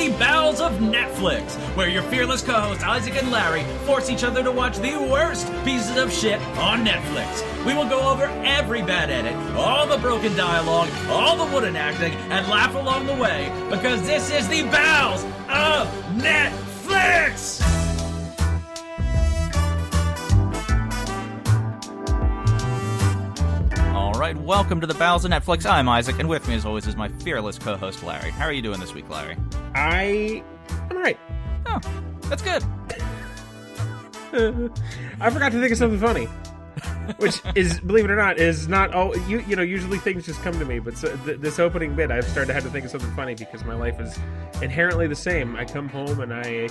the Bowels of Netflix, where your fearless co-hosts Isaac and Larry force each other to watch the worst pieces of shit on Netflix. We will go over every bad edit, all the broken dialogue, all the wooden acting, and laugh along the way, because this is the Bowels of Netflix! Alright, welcome to the Bowels of Netflix. I'm Isaac, and with me as always is my fearless co-host Larry. How are you doing this week, Larry? I'm alright. Oh, that's good. I forgot to think of something funny. Which is, believe it or not, is not all. You know, usually things just come to me, but this opening bit, I've started to have to think of something funny because my life is inherently the same. I come home and I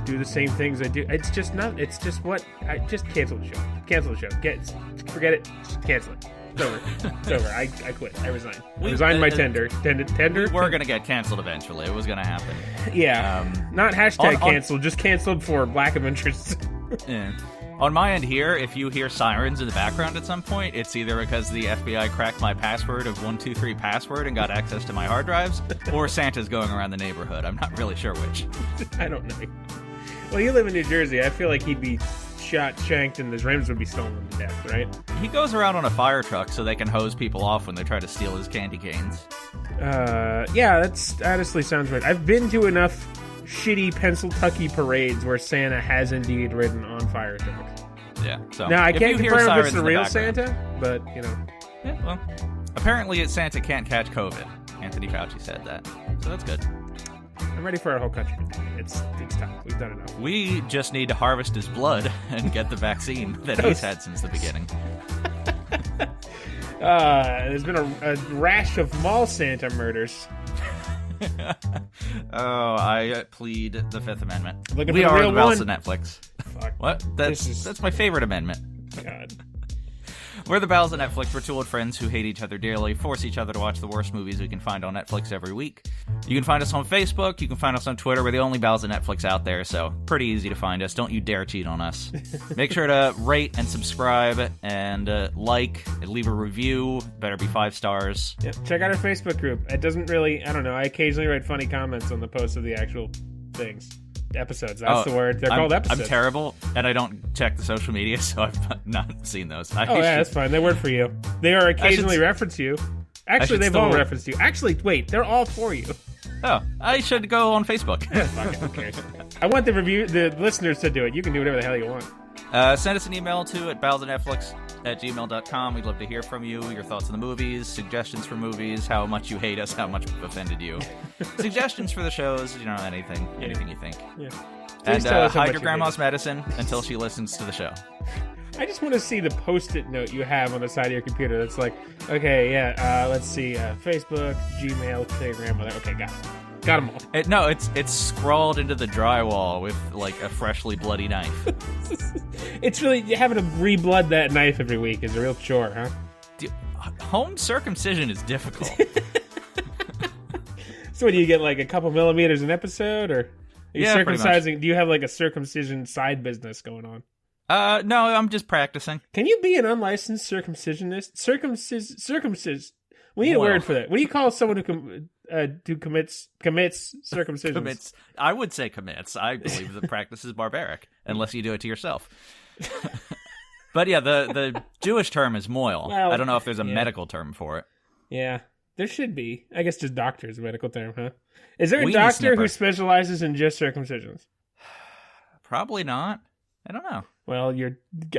do the same things I do. It's just not. It's just what. I just cancel the show. Cancel the show. Forget it. Just cancel it. It's over. It's over. I quit. I resign. I resigned my tender. Tender. We're gonna get canceled eventually. It was gonna happen. Yeah. Not hashtag canceled. Just canceled for lack of interest. Yeah. On my end here, if you hear sirens in the background at some point, it's either because the FBI cracked my password of 123 password and got access to my hard drives, or Santa's going around the neighborhood. I'm not really sure which. I don't know. Well, you live in New Jersey. I feel like he'd be shot, shanked, and his rims would be stolen to death, right? He goes around on a fire truck so they can hose people off when they try to steal his candy canes. Yeah, that's honestly sounds right. I've been to enough shitty Pennsylvania parades where Santa has indeed ridden on fire trucks. Yeah. So now I can't confirm if it's the real Santa, but you know. Yeah, well, apparently Santa can't catch COVID. Anthony Fauci said that, so that's good. I'm ready for our whole country. It's time. We've done enough. We just need to harvest his blood and get the vaccine that he's had since the beginning. There's been a rash of mall Santa murders. Oh, I plead the Fifth Amendment. We are the Bowels of Netflix. Fuck. What? That's my favorite amendment. God. We're the Bowels of Netflix. We're two old friends who hate each other dearly, force each other to watch the worst movies we can find on Netflix every week. You can find us on Facebook. You can find us on Twitter. We're the only Bowels of Netflix out there, so pretty easy to find us. Don't you dare cheat on us. Make sure to rate and subscribe and like and leave a review. Better be 5 stars. Yep. Check out our Facebook group. It doesn't really, I don't know, I occasionally write funny comments on the posts of the actual things. Episodes. That's the word. They're called episodes. I'm terrible, and I don't check the social media, so I've not seen those. That's fine. They work for you. They are occasionally reference you. Actually, they've all referenced you. Actually, wait, they're all for you. Oh, I should go on Facebook. Fuck it, who cares? I want the listeners to do it. You can do whatever the hell you want. Send us an email to bowelsofnetflix@gmail.com. We'd love to hear from you, your thoughts on the movies, suggestions for movies, how much you hate us, how much we've offended you. Suggestions for the shows, anything you think. Yeah. And hide your grandma's medicine until she listens to the show. I just want to see the post-it note you have on the side of your computer that's like, okay, let's see, Facebook, Gmail, to your grandmother. Okay, got it. Got them all. It's scrawled into the drywall with, like, a freshly bloody knife. It's really, having to re-blood that knife every week is a real chore, huh? Home circumcision is difficult. So do you get, like, a couple millimeters an episode, or are you circumcising? Do you have, like, a circumcision side business going on? No, I'm just practicing. Can you be an unlicensed circumcisionist? Circumcis. We need a word for that. What do you call someone who commits circumcisions? I would say commits. I believe the practice is barbaric, unless you do it to yourself. But yeah, the Jewish term is moil. Well, I don't know if there's a medical term for it. Yeah, there should be. I guess just doctor is a medical term, huh? Is there a doctor who specializes in just circumcisions? Probably not. I don't know. Well,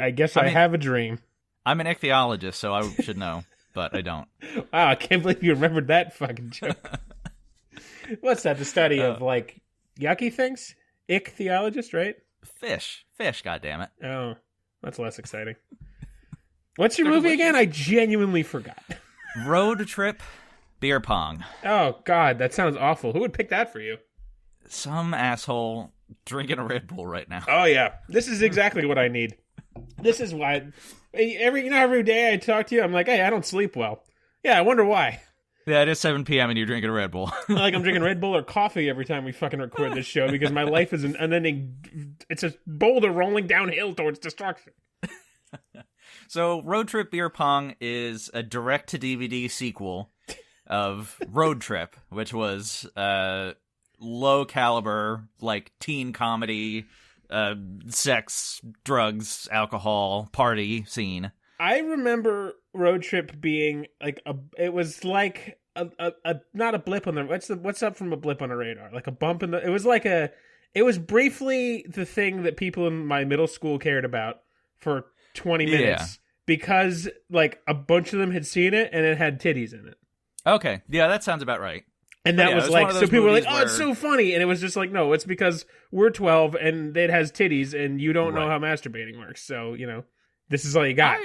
I guess I have a dream. I'm an ichthyologist, so I should know. But I don't. Wow, I can't believe you remembered that fucking joke. What's that? The study of, like, yucky things? Ichthyologist, right? Fish, goddammit. Oh, that's less exciting. What's your movie again? I genuinely forgot. Road Trip Beer Pong. Oh, God, that sounds awful. Who would pick that for you? Some asshole drinking a Red Bull right now. Oh, yeah. This is exactly what I need. This is why every day I talk to you, I'm like, hey, I don't sleep well. Yeah, I wonder why. Yeah, it is 7 p.m. and you're drinking a Red Bull. Like I'm drinking Red Bull or coffee every time we fucking record this show because my life is an unending, it's a boulder rolling downhill towards destruction. So Road Trip Beer Pong is a direct-to-DVD sequel of Road Trip, which was low caliber, like teen comedy, sex, drugs, alcohol, party scene. I remember Road Trip being like it was like a not a blip on the what's up from a blip on a radar, like a bump in the. It was briefly the thing that people in my middle school cared about for 20 minutes because like a bunch of them had seen it and it had titties in it. Okay, yeah, that sounds about right. And that was like, so people were like, oh, it's so funny. And it was just like, no, it's because we're 12 and it has titties and you don't know how masturbating works. So, this is all you got.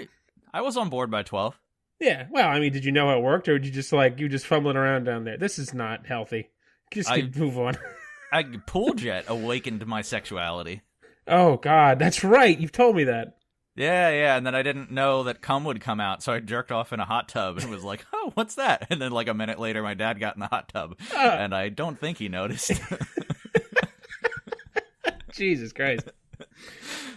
I was on board by 12. Yeah. Well, I mean, did you know how it worked or did you just fumbling around down there? This is not healthy. Just move on. Pool Jet awakened my sexuality. Oh, God. That's right. You've told me that. Yeah, and then I didn't know that cum would come out, so I jerked off in a hot tub and was like, oh, what's that? And then like a minute later, my dad got in the hot tub, and I don't think he noticed. Jesus Christ.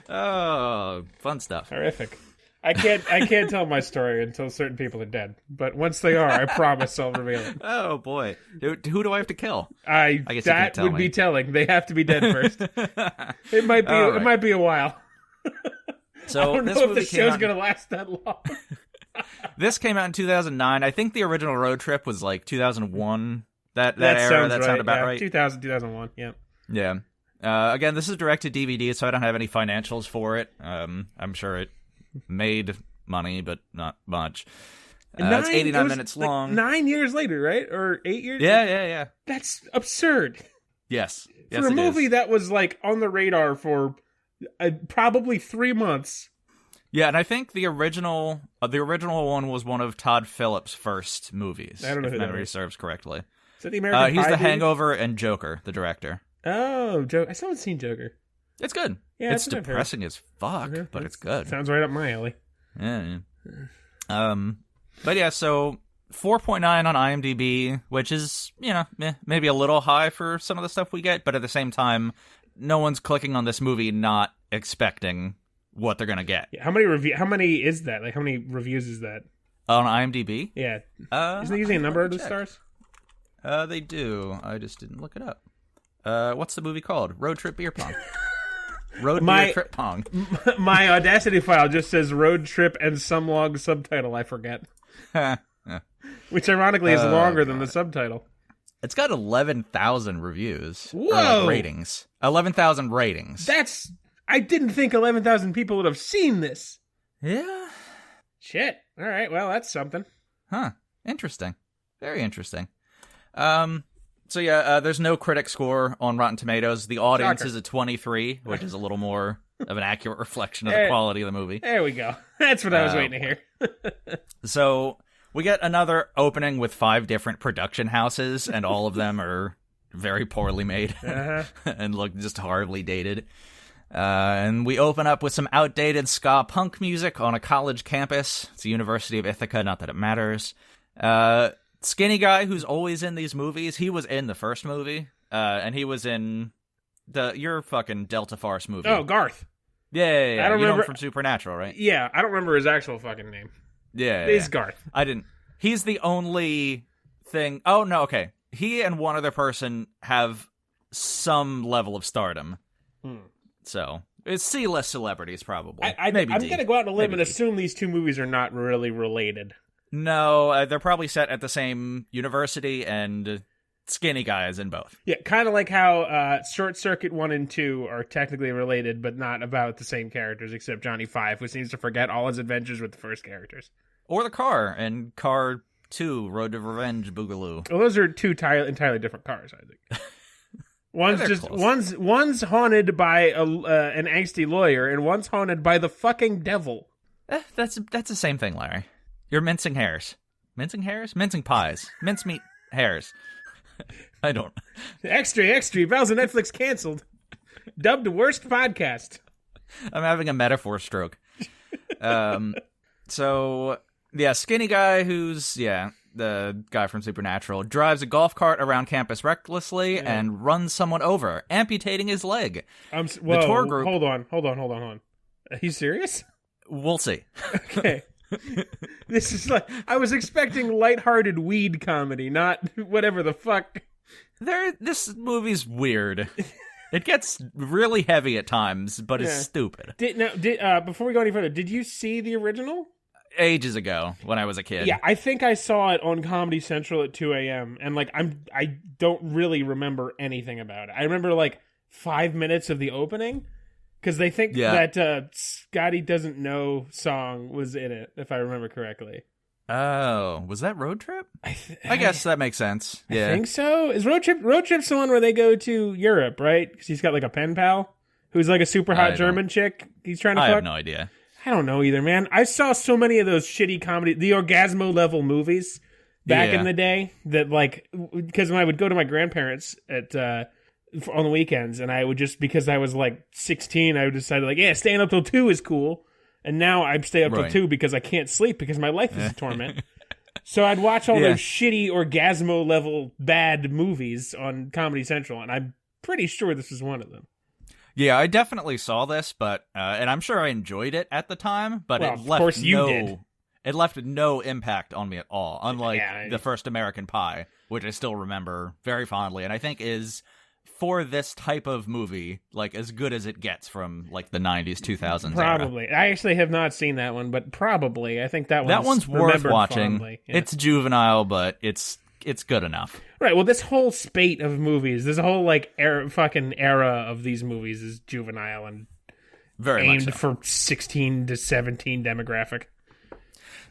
Oh, fun stuff. Horrific. I can't tell my story until certain people are dead, but once they are, I promise I'll reveal it. Oh, boy. Who do I have to kill? I guess that would be telling. They have to be dead first. It might be a while. So I don't know if the show's going to last that long. This came out in 2009. I think the original Road Trip was like 2001. That era, that sounded about right. 2001, yeah. Yeah. Again, this is direct to DVD, so I don't have any financials for it. I'm sure it made money, but not much. It's 89 minutes long. 9 years later, right? Or 8 years? Yeah. That's absurd. Yes. For a movie that was like on the radar for probably 3 months. Yeah, and I think the original one was one of Todd Phillips' first movies. I don't know if who memory that is. serves correctly. Is that the American He's Pie The dude? Hangover and Joker, the director. Oh, Joker! I still haven't seen Joker. It's good. Yeah, it's depressing as fuck, but it's good. Sounds right up my alley. Yeah. But yeah, so 4.9 on IMDb, which is maybe a little high for some of the stuff we get, but at the same time, no one's clicking on this movie not expecting what they're gonna get. Yeah, how many is that? Like, how many reviews is that on IMDb? Yeah, isn't it using a number of the stars? They do. I just didn't look it up. What's the movie called? Road Trip Beer Pong. Beer Trip Pong. My Audacity file just says Road Trip and some long subtitle I forget. Which ironically is longer than the subtitle. It's got 11,000 reviews. Whoa! Ratings. 11,000 ratings. I didn't think 11,000 people would have seen this. Yeah. Shit. All right. Well, that's something. Huh. Interesting. Very interesting. So yeah, there's no critic score on Rotten Tomatoes. The audience is a 23, which is a little more of an accurate reflection of the quality of the movie. There we go. That's what I was waiting to hear. So we get another opening with 5 different production houses, and all of them are very poorly made and look just horribly dated. And we open up with some outdated ska punk music on a college campus. It's the University of Ithaca, not that it matters. Skinny guy who's always in these movies, he was in the first movie, and he was in your fucking Delta Farce movie. Oh, Garth. Yeah. I don't remember him from Supernatural, right? Yeah, I don't remember his actual fucking name. Yeah. It's Garth. I didn't. He's the only thing. Oh, no, okay. He and one other person have some level of stardom. So, it's C-list celebrities, probably. I'm going to go out on a limb and assume these two movies are not really related. No, they're probably set at the same university, and Skinny Guy is in both. Yeah, kind of like how Short Circuit 1 and 2 are technically related, but not about the same characters, except Johnny Five, who seems to forget all his adventures with the first characters. Or the car, and Car 2, Road to Revenge, Boogaloo. Well, those are two entirely different cars, I think. One's haunted by an angsty lawyer, and one's haunted by the fucking devil. That's the same thing, Larry. You're mincing hairs. Mincing hairs? Mincing pies. Mincemeat hairs. I don't. Extra. Val's on Netflix canceled. Dubbed worst podcast. I'm having a metaphor stroke. So, yeah, Skinny Guy, who's, the guy from Supernatural, drives a golf cart around campus recklessly and runs someone over, amputating his leg. The tour group... Hold on. Are you serious? We'll see. Okay. This is like, I was expecting lighthearted weed comedy, not whatever the fuck This movie's weird. It gets really heavy at times, but it's stupid. Before we go any further, did you see the original? Ages ago, when I was a kid. Yeah, I think I saw it on Comedy Central at 2 a.m. And like I don't really remember anything about it. I remember like 5 minutes of the opening because they think that Scotty Doesn't Know song was in it, if I remember correctly. Oh, was that Road Trip? I guess that makes sense. Yeah, I think so. Is Road Trip's the one where they go to Europe, right? Because he's got like a pen pal who's like a super hot German chick. He's trying to fuck. I have no idea. I don't know either, man. I saw so many of those shitty comedy, the Orgasmo level movies back in the day that like, because when I would go to my grandparents at on the weekends, and I would just, because I was like 16, I would decide like, yeah, staying up till 2 is cool. And now I stay up till 2 because I can't sleep because my life is a torment. So I'd watch all those shitty Orgasmo level bad movies on Comedy Central, and I'm pretty sure this is one of them. Yeah, I definitely saw this, but and I'm sure I enjoyed it at the time, but it left no impact on me at all, unlike the first American Pie, which I still remember very fondly, and I think is, for this type of movie, like as good as it gets from like the 90s, 2000s Probably. era. I actually have not seen that one, but probably. I think that one's worth watching. Yeah. It's juvenile, but it's good enough. Right, well, this whole spate of movies, this whole like fucking era of these movies is juvenile and very aimed much so. for 16 to 17 demographic.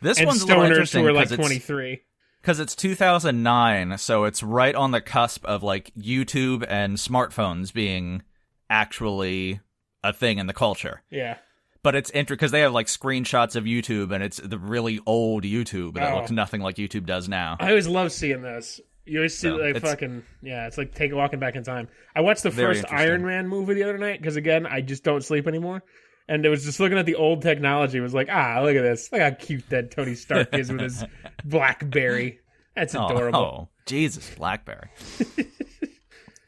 This and one's a little interesting who are like 23. Because it's 2009, so it's right on the cusp of like YouTube and smartphones being actually a thing in the culture. Yeah. But it's interesting because they have like screenshots of YouTube, and it's the really old YouTube that looks nothing like YouTube does now. I always love seeing this. You always see it's like walking back in time. I watched the first Iron Man movie the other night because, again, I just don't sleep anymore. And it was just looking at the old technology. It was like, look at this. Look how cute that Tony Stark is with his BlackBerry. That's adorable. Oh, Jesus, BlackBerry.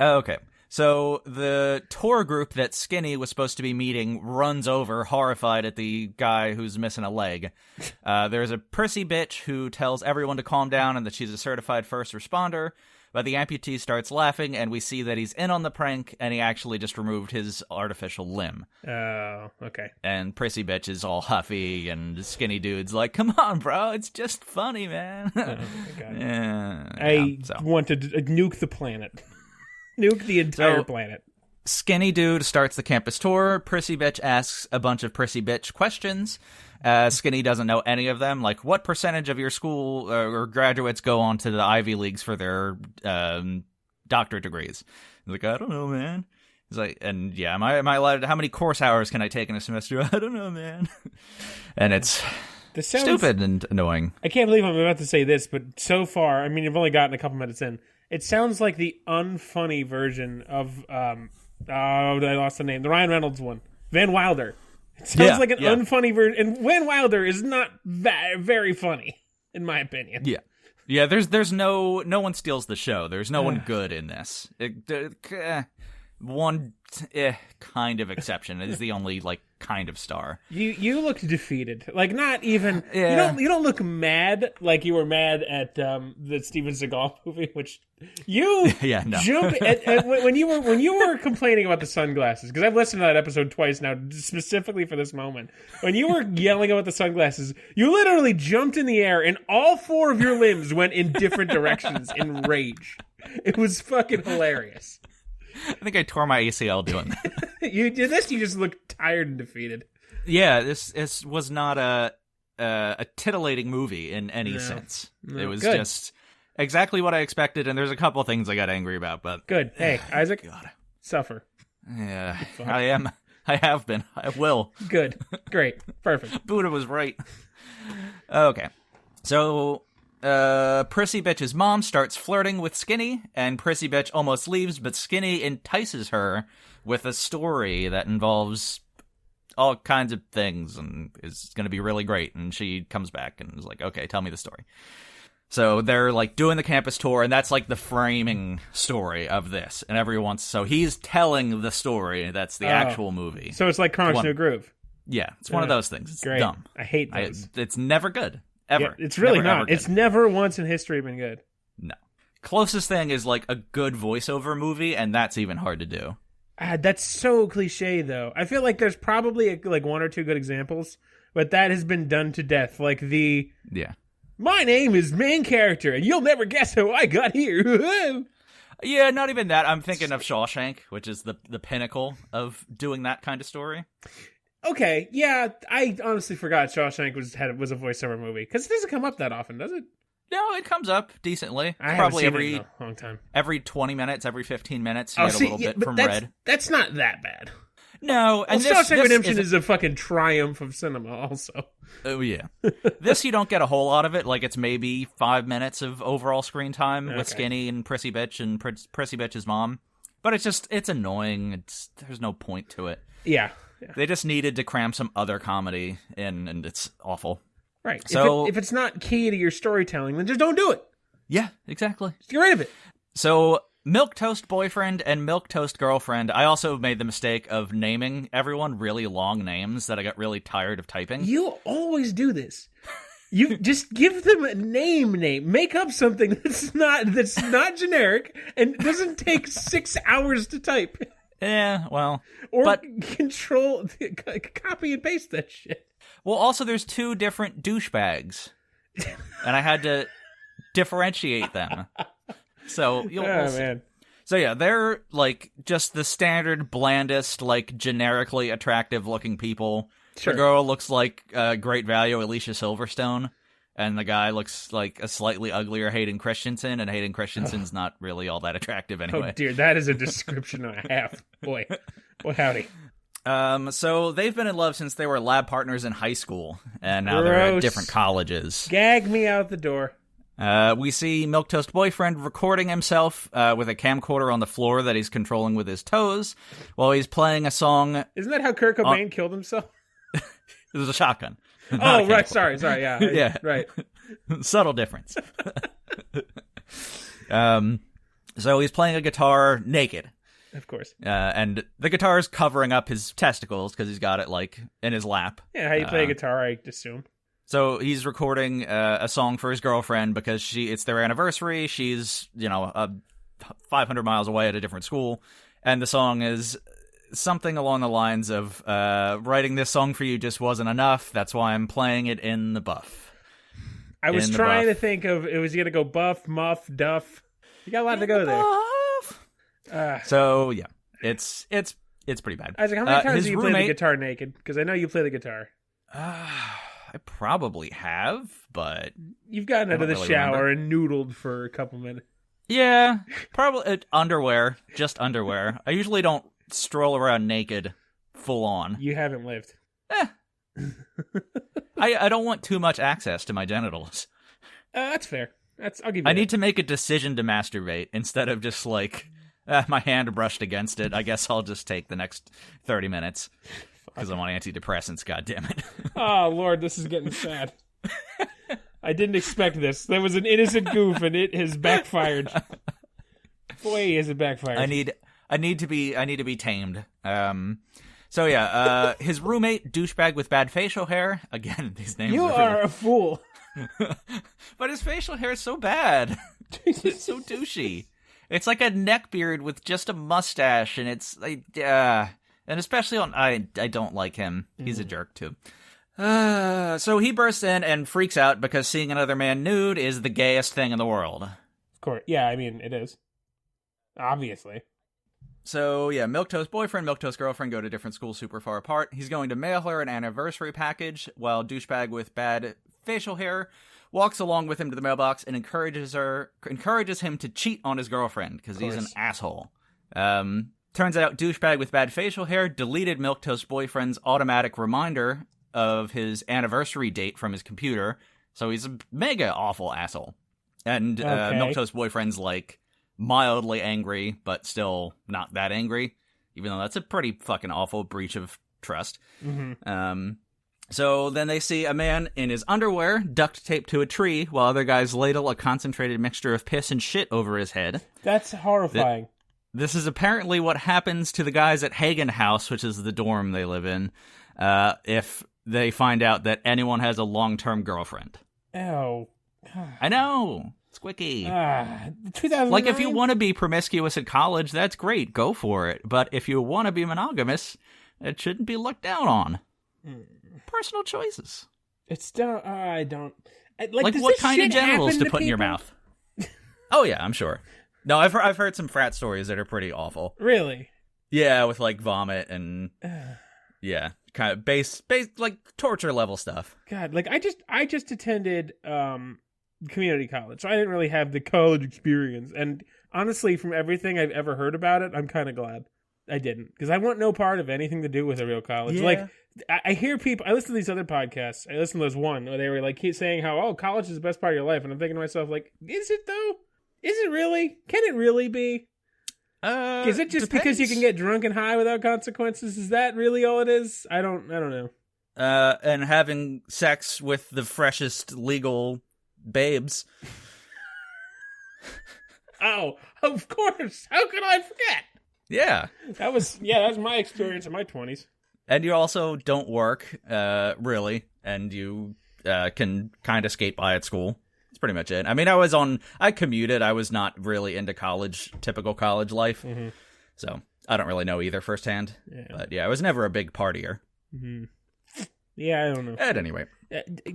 Okay. So the tour group that Skinny was supposed to be meeting runs over, horrified at the guy who's missing a leg. There's a prissy bitch who tells everyone to calm down and that she's a certified first responder. But the amputee starts laughing, and we see that he's in on the prank, and he actually just removed his artificial limb. Oh, okay. And prissy bitch is all huffy, and Skinny dude's like, come on, bro, it's just funny, man. I want to nuke the planet. Nuke the entire planet. Skinny dude starts the campus tour. Prissy bitch asks a bunch of prissy bitch questions. Skinny doesn't know any of them. Like, what percentage of your school or graduates go on to the Ivy Leagues for their doctorate degrees? He's like, I don't know, man. He's like, and yeah, am I allowed? How many course hours can I take in a semester? I don't know, man. And it's stupid and annoying. I can't believe I'm about to say this, but so far, I mean, you've only gotten a couple minutes in. It sounds like the unfunny version of I lost the name. The Ryan Reynolds one, Van Wilder. It sounds like an unfunny version, and Van Wilder is not very funny, in my opinion. Yeah. There's no one steals the show. There's no one good in this. One kind of exception is the only like kind of star. You looked defeated, like not even. You don't look mad like you were mad at the Steven Seagal movie, which you jump at when you were complaining about the sunglasses, because I've listened to that episode twice now specifically for this moment. When you were yelling about the sunglasses, you literally jumped in the air and all four of your limbs went in different directions in rage. It was fucking hilarious. I think I tore my ACL doing that. You did this. You just looked tired and defeated. Yeah, this was not a titillating movie in any sense. No, it was good. just exactly what I expected, and there's a couple things I got angry about. But good. Hey, Isaac, God. Suffer. Yeah, I am. I have been. I will. Good. Great. Perfect. Buddha was right. Okay, so. Prissy Bitch's mom starts flirting with Skinny, and Prissy Bitch almost leaves, but Skinny entices her with a story that involves all kinds of things and is going to be really great. And she comes back and is like, okay, tell me the story. So they're like doing the campus tour, and that's like the framing story of this. And so he's telling the story that's the actual movie. So it's like Chronic's New Groove. Yeah, it's one of those things. It's great. Dumb. I hate those. It's never good. Ever. Yeah, it's really not. It's never once in history been good. No. Closest thing is like a good voiceover movie, and that's even hard to do. That's so cliche, though. I feel like there's probably like one or two good examples, but that has been done to death. Like my name is main character, and you'll never guess how I got here. Yeah, not even that. I'm thinking of Shawshank, which is the pinnacle of doing that kind of story. Okay, yeah, I honestly forgot Shawshank was a voiceover movie, because it doesn't come up that often, does it? No, it comes up decently. I Probably haven't seen it in a long time. Every 20 minutes, every 15 minutes, you get a little bit from Red. That's not that bad. No, and Shawshank Redemption is a fucking triumph of cinema, also. Oh, yeah. This, you don't get a whole lot of it. Like, it's maybe 5 minutes of overall screen time with Skinny and Prissy Bitch and Prissy Bitch's mom. But it's annoying. There's no point to it. Yeah. They just needed to cram some other comedy in, and it's awful. Right. So if it's not key to your storytelling, then just don't do it. Yeah, exactly. Just get rid of it. So, Milquetoast Boyfriend and Milquetoast Girlfriend, I also made the mistake of naming everyone really long names that I got really tired of typing. You always do this. You just give them a name. Make up something that's not generic and doesn't take 6 hours to type. Yeah, well. Or copy and paste that shit. Well, also, there's 2 different douchebags, and I had to differentiate them. So we'll see. Man. So yeah, they're like just the standard, blandest, like generically attractive-looking people. Sure. The girl looks like great value Alicia Silverstone, and the guy looks like a slightly uglier Hayden Christensen, and Hayden Christensen's not really all that attractive anyway. Oh dear, that is a description and a half. Boy howdy. So they've been in love since they were lab partners in high school, and now they're at different colleges. Gag me out the door. We see Milquetoast Boyfriend recording himself with a camcorder on the floor that he's controlling with his toes while he's playing a song. Isn't that how Kurt Cobain killed himself? It was a shotgun. Oh, right. Sorry. Yeah. Yeah. Right. Subtle difference. So he's playing a guitar naked. Of course. And the guitar is covering up his testicles because he's got it, like, in his lap. Yeah, how you play a guitar, I assume. So he's recording a song for his girlfriend because it's their anniversary. She's, 500 miles away at a different school. And the song is something along the lines of, writing this song for you just wasn't enough. That's why I'm playing it in the buff. I was trying to think of, it was going to go buff, muff, duff. You got a lot to go there. So yeah, it's pretty bad. Isaac, how many times do you play the guitar naked? Because I know you play the guitar. I probably have, but you've gotten out of the shower and noodled for a couple minutes. Yeah, probably underwear, just underwear. I usually don't stroll around naked, full on. You haven't lived. I don't want too much access to my genitals. That's fair. I'll give you. I need to make a decision to masturbate instead of just like my hand brushed against it. I guess I'll just take the next 30 minutes because I'm on antidepressants. God damn it! Oh Lord, this is getting sad. I didn't expect this. That was an innocent goof, and it has backfired. Boy, has it backfired! I need to be tamed. So yeah, his roommate, douchebag with bad facial hair. Again, these names. You are a fool. But his facial hair is so bad. It's so douchey. It's like a neck beard with just a mustache, and it's like, and especially on, I don't like him. He's a jerk too. So he bursts in and freaks out because seeing another man nude is the gayest thing in the world. Of course, yeah. I mean, it is. Obviously. So yeah, Milquetoast Boyfriend, Milquetoast Girlfriend go to different schools super far apart. He's going to mail her an anniversary package, while douchebag with bad facial hair walks along with him to the mailbox and encourages him to cheat on his girlfriend because he's an asshole. Turns out douchebag with bad facial hair deleted Milquetoast Boyfriend's automatic reminder of his anniversary date from his computer, so he's a mega awful asshole. And Milquetoast Boyfriend's like mildly angry, but still not that angry, even though that's a pretty fucking awful breach of trust. Mm-hmm. So then they see a man in his underwear duct taped to a tree while other guys ladle a concentrated mixture of piss and shit over his head. That's horrifying. This is apparently what happens to the guys at Hagen House, which is the dorm they live in, if they find out that anyone has a long-term girlfriend. Oh. I know. Squicky. 2009? Like, if you want to be promiscuous at college, that's great. Go for it. But if you want to be monogamous, it shouldn't be looked down on. Personal choices. It's still, I don't... Like what kind of genitals to put in your mouth? Oh, yeah, I'm sure. No, I've heard some frat stories that are pretty awful. Really? Yeah, with, like, vomit and... yeah, kind of base, like, torture level stuff. God, like, I just attended community college, so I didn't really have the college experience. And honestly, from everything I've ever heard about it, I'm kind of glad I didn't. Because I want no part of anything to do with a real college. Yeah. Like, I hear people, I listen to these other podcasts. I listened to this one where they were like, keep saying how, oh, college is the best part of your life. And I'm thinking to myself, like, is it though? Is it really? Can it really be? Is it just because you can get drunk and high without consequences? Is that really all it is? I don't know. And having sex with the freshest legal babes. Oh, of course. How could I forget? Yeah. That was my experience in my 20s. And you also don't work, really, and you can kind of skate by at school. That's pretty much it. I mean, I commuted. I was not really into typical college life. Mm-hmm. So I don't really know either firsthand. Yeah. But yeah, I was never a big partier. Mm-hmm. Yeah, I don't know. At any rate.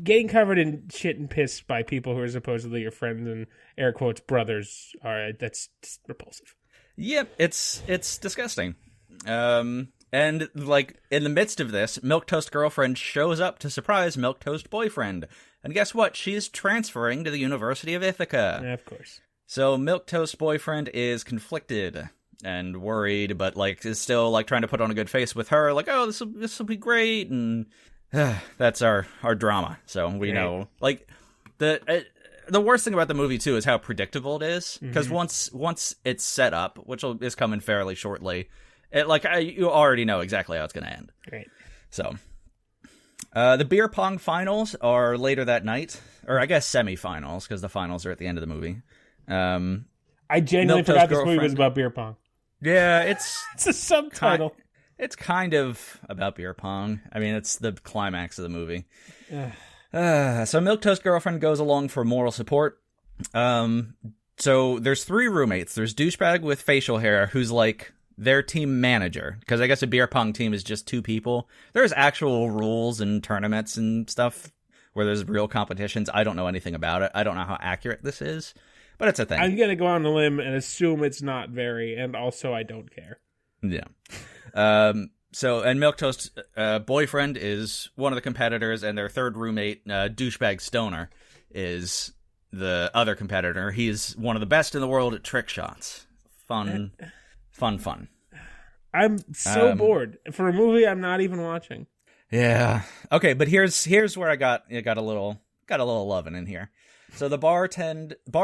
Getting covered in shit and piss by people who are supposedly your friends and air quotes brothers, that's repulsive. Yep, it's disgusting. And, like, in the midst of this, Milquetoast girlfriend shows up to surprise Milquetoast boyfriend. And guess what? She's transferring to the University of Ithaca. Yeah, of course. So Milquetoast boyfriend is conflicted and worried, but, like, is still, like, trying to put on a good face with her. Like, oh, this will be great. And that's our drama. So we know. Like, the worst thing about the movie, too, is how predictable it is. Because once it's set up, which is coming fairly shortly... you already know exactly how it's going to end. Great. So, the beer pong finals are later that night, or I guess semifinals, because the finals are at the end of the movie. I genuinely forgot this movie was about beer pong. Yeah, it's a subtitle. It's kind of about beer pong. I mean, it's the climax of the movie. So Milquetoast girlfriend goes along for moral support. So there's 3 roommates. There's douchebag with facial hair, who's like their team manager, because I guess a beer pong team is just 2 people. There's actual rules and tournaments and stuff where there's real competitions. I don't know anything about it. I don't know how accurate this is, but it's a thing. I'm gonna go on a limb and assume it's not very, and also I don't care. Yeah. So, and Milquetoast boyfriend is one of the competitors, and their third roommate, douchebag stoner, is the other competitor. He's one of the best in the world at trick shots. Fun. I'm so bored for a movie I'm not even watching. Yeah. Okay, but here's where I got a little loving in here. So the bar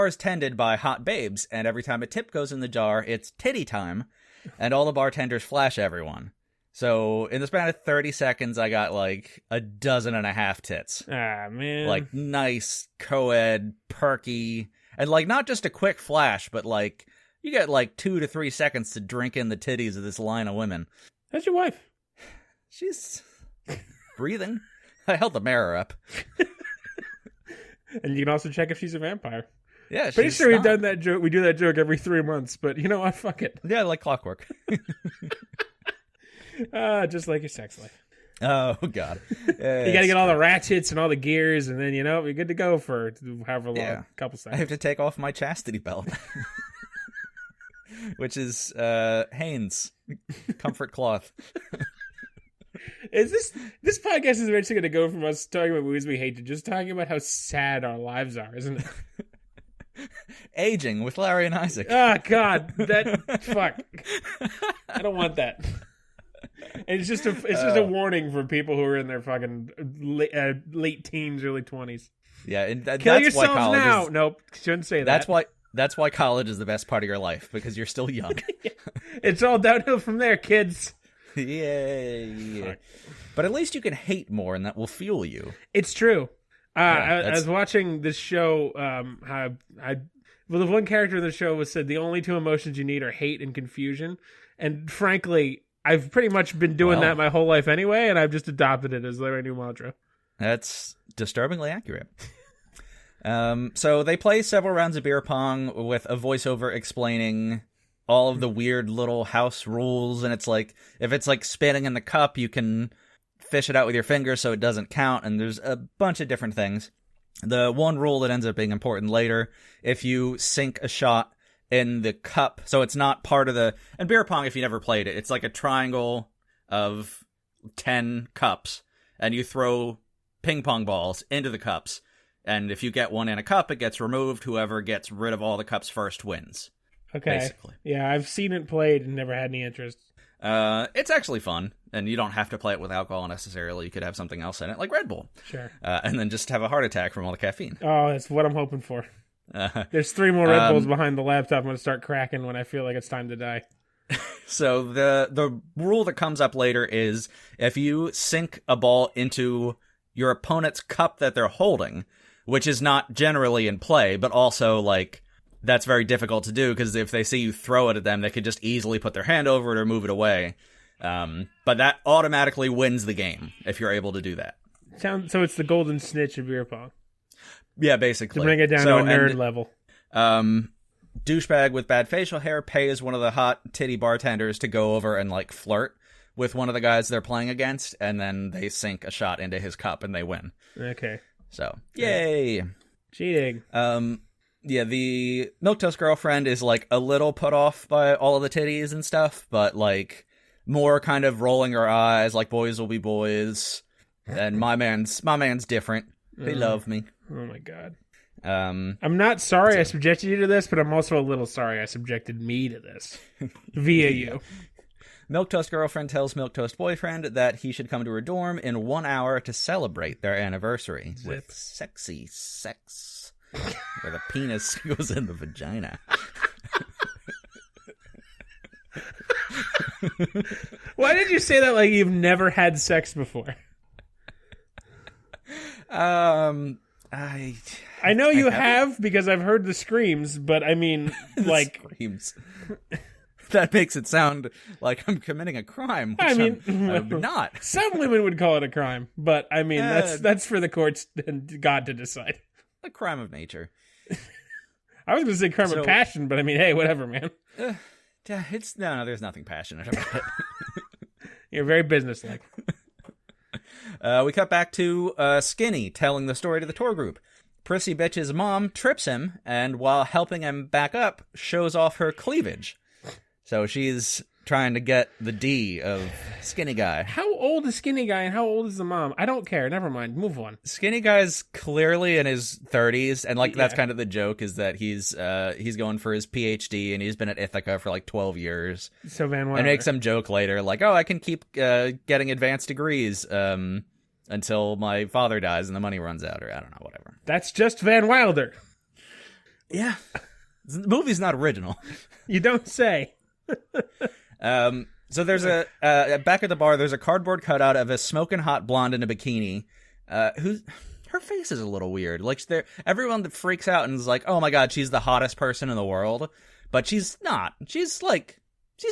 is tended by hot babes, and every time a tip goes in the jar, it's titty time, and all the bartenders flash everyone. So in the span of 30 seconds, I got like 12.5 tits. Ah, man. Like nice, co-ed, perky, and like not just a quick flash, but like you get like 2 to 3 seconds to drink in the titties of this line of women. That's your wife. She's breathing. I held the mirror up. And you can also check if she's a vampire. Yeah, pretty sure we've done that joke. We do that joke every 3 months, but you know what? Fuck it. Yeah, like clockwork. Just like your sex life. Oh, God. You got to get all the ratchets and all the gears, and then, you're good to go for however long. A couple seconds. I have to take off my chastity belt. Which is Hanes comfort cloth. Is this podcast is eventually going to go from us talking about movies we hate to just talking about how sad our lives are, isn't it? Aging with Larry and Isaac. Oh, God. Fuck. I don't want that. And it's just a warning for people who are in their fucking late teens, early 20s. Yeah, and Kill that's yourselves why college now. is, Nope, shouldn't say that. That's why college is the best part of your life, because you're still young. It's all downhill from there, kids. Yeah. But at least you can hate more, and that will fuel you. It's true. I was watching this show. The one character in the show said the only 2 emotions you need are hate and confusion. And frankly, I've pretty much been doing that my whole life anyway, and I've just adopted it as my new mantra. That's disturbingly accurate. So they play several rounds of beer pong with a voiceover explaining all of the weird little house rules, and it's like, if it's like spinning in the cup, you can fish it out with your fingers so it doesn't count, and there's a bunch of different things. The one rule that ends up being important later, if you sink a shot in the cup, so it's not part of the... And beer pong, if you never played it, it's like a triangle of 10 cups, and you throw ping pong balls into the cups, and if you get one in a cup, it gets removed. Whoever gets rid of all the cups first wins. Okay. Basically. Yeah, I've seen it played and never had any interest. It's actually fun, and you don't have to play it with alcohol necessarily. You could have something else in it, like Red Bull. Sure. And then just have a heart attack from all the caffeine. Oh, that's what I'm hoping for. There's 3 more Red Bulls behind the laptop. I'm going to start cracking when I feel like it's time to die. So the rule that comes up later is if you sink a ball into your opponent's cup that they're holding, which is not generally in play, but also, like, that's very difficult to do because if they see you throw it at them, they could just easily put their hand over it or move it away. But that automatically wins the game if you're able to do that. So it's the golden snitch of beer pong. Yeah, basically. To bring it down to a nerd level. Douchebag with bad facial hair pays one of the hot titty bartenders to go over and, like, flirt with one of the guys they're playing against, and then they sink a shot into his cup and they win. Okay. So, yay! Cheating. Yeah, the Milquetoast girlfriend is, like, a little put off by all of the titties and stuff, but, like, more kind of rolling her eyes, like, boys will be boys. And my man's different. They love me. Oh my god. I'm not sorry I subjected you to this, but I'm also a little sorry I subjected me to this. Via you. Milquetoast girlfriend tells Milquetoast boyfriend that he should come to her dorm in 1 hour to celebrate their anniversary with sexy sex. Where the penis goes in the vagina. Why did you say that like you've never had sex before? I know you have because I've heard the screams, but I mean, like screams. That makes it sound like I'm committing a crime. Which I'm not. Some women would call it a crime, but I mean that's for the courts and God to decide. A crime of nature. I was going to say crime of passion, but I mean, hey, whatever, man. It's no, there's nothing passionate about it. You're very businesslike. We cut back to Skinny telling the story to the tour group. Prissy Bitch's mom trips him, and while helping him back up, shows off her cleavage. So she's trying to get the D of Skinny Guy. How old is Skinny Guy and how old is the mom? I don't care. Never mind. Move on. Skinny Guy's clearly in his 30s, and like that's kind of the joke is that he's going for his PhD and he's been at Ithaca for like 12 years. So Van Wilder. And makes some joke later like, "Oh, I can keep getting advanced degrees until my father dies and the money runs out," or I don't know, whatever. That's just Van Wilder. Yeah. The movie's not original. You don't say. So there's a back at the bar. There's a cardboard cutout of a smoking hot blonde in a bikini. Her face is a little weird. Like everyone that freaks out and is like, "Oh my god, she's the hottest person in the world," but she's not. She's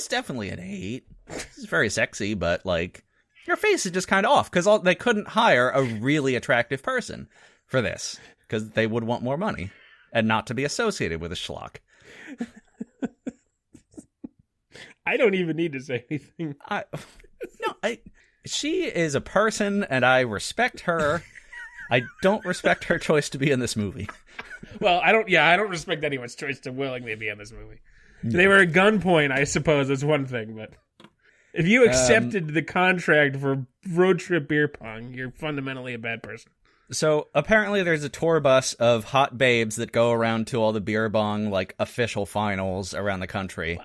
definitely an 8. She's very sexy, but like her face is just kind of off because they couldn't hire a really attractive person for this because they would want more money and not to be associated with a schlock. I don't even need to say anything. She is a person, and I respect her. I don't respect her choice to be in this movie. Well, I don't respect anyone's choice to willingly be in this movie. They were at gunpoint, I suppose, is one thing, but if you accepted the contract for road trip beer pong, you're fundamentally a bad person. So apparently there's a tour bus of hot babes that go around to all the beer pong like official finals around the country.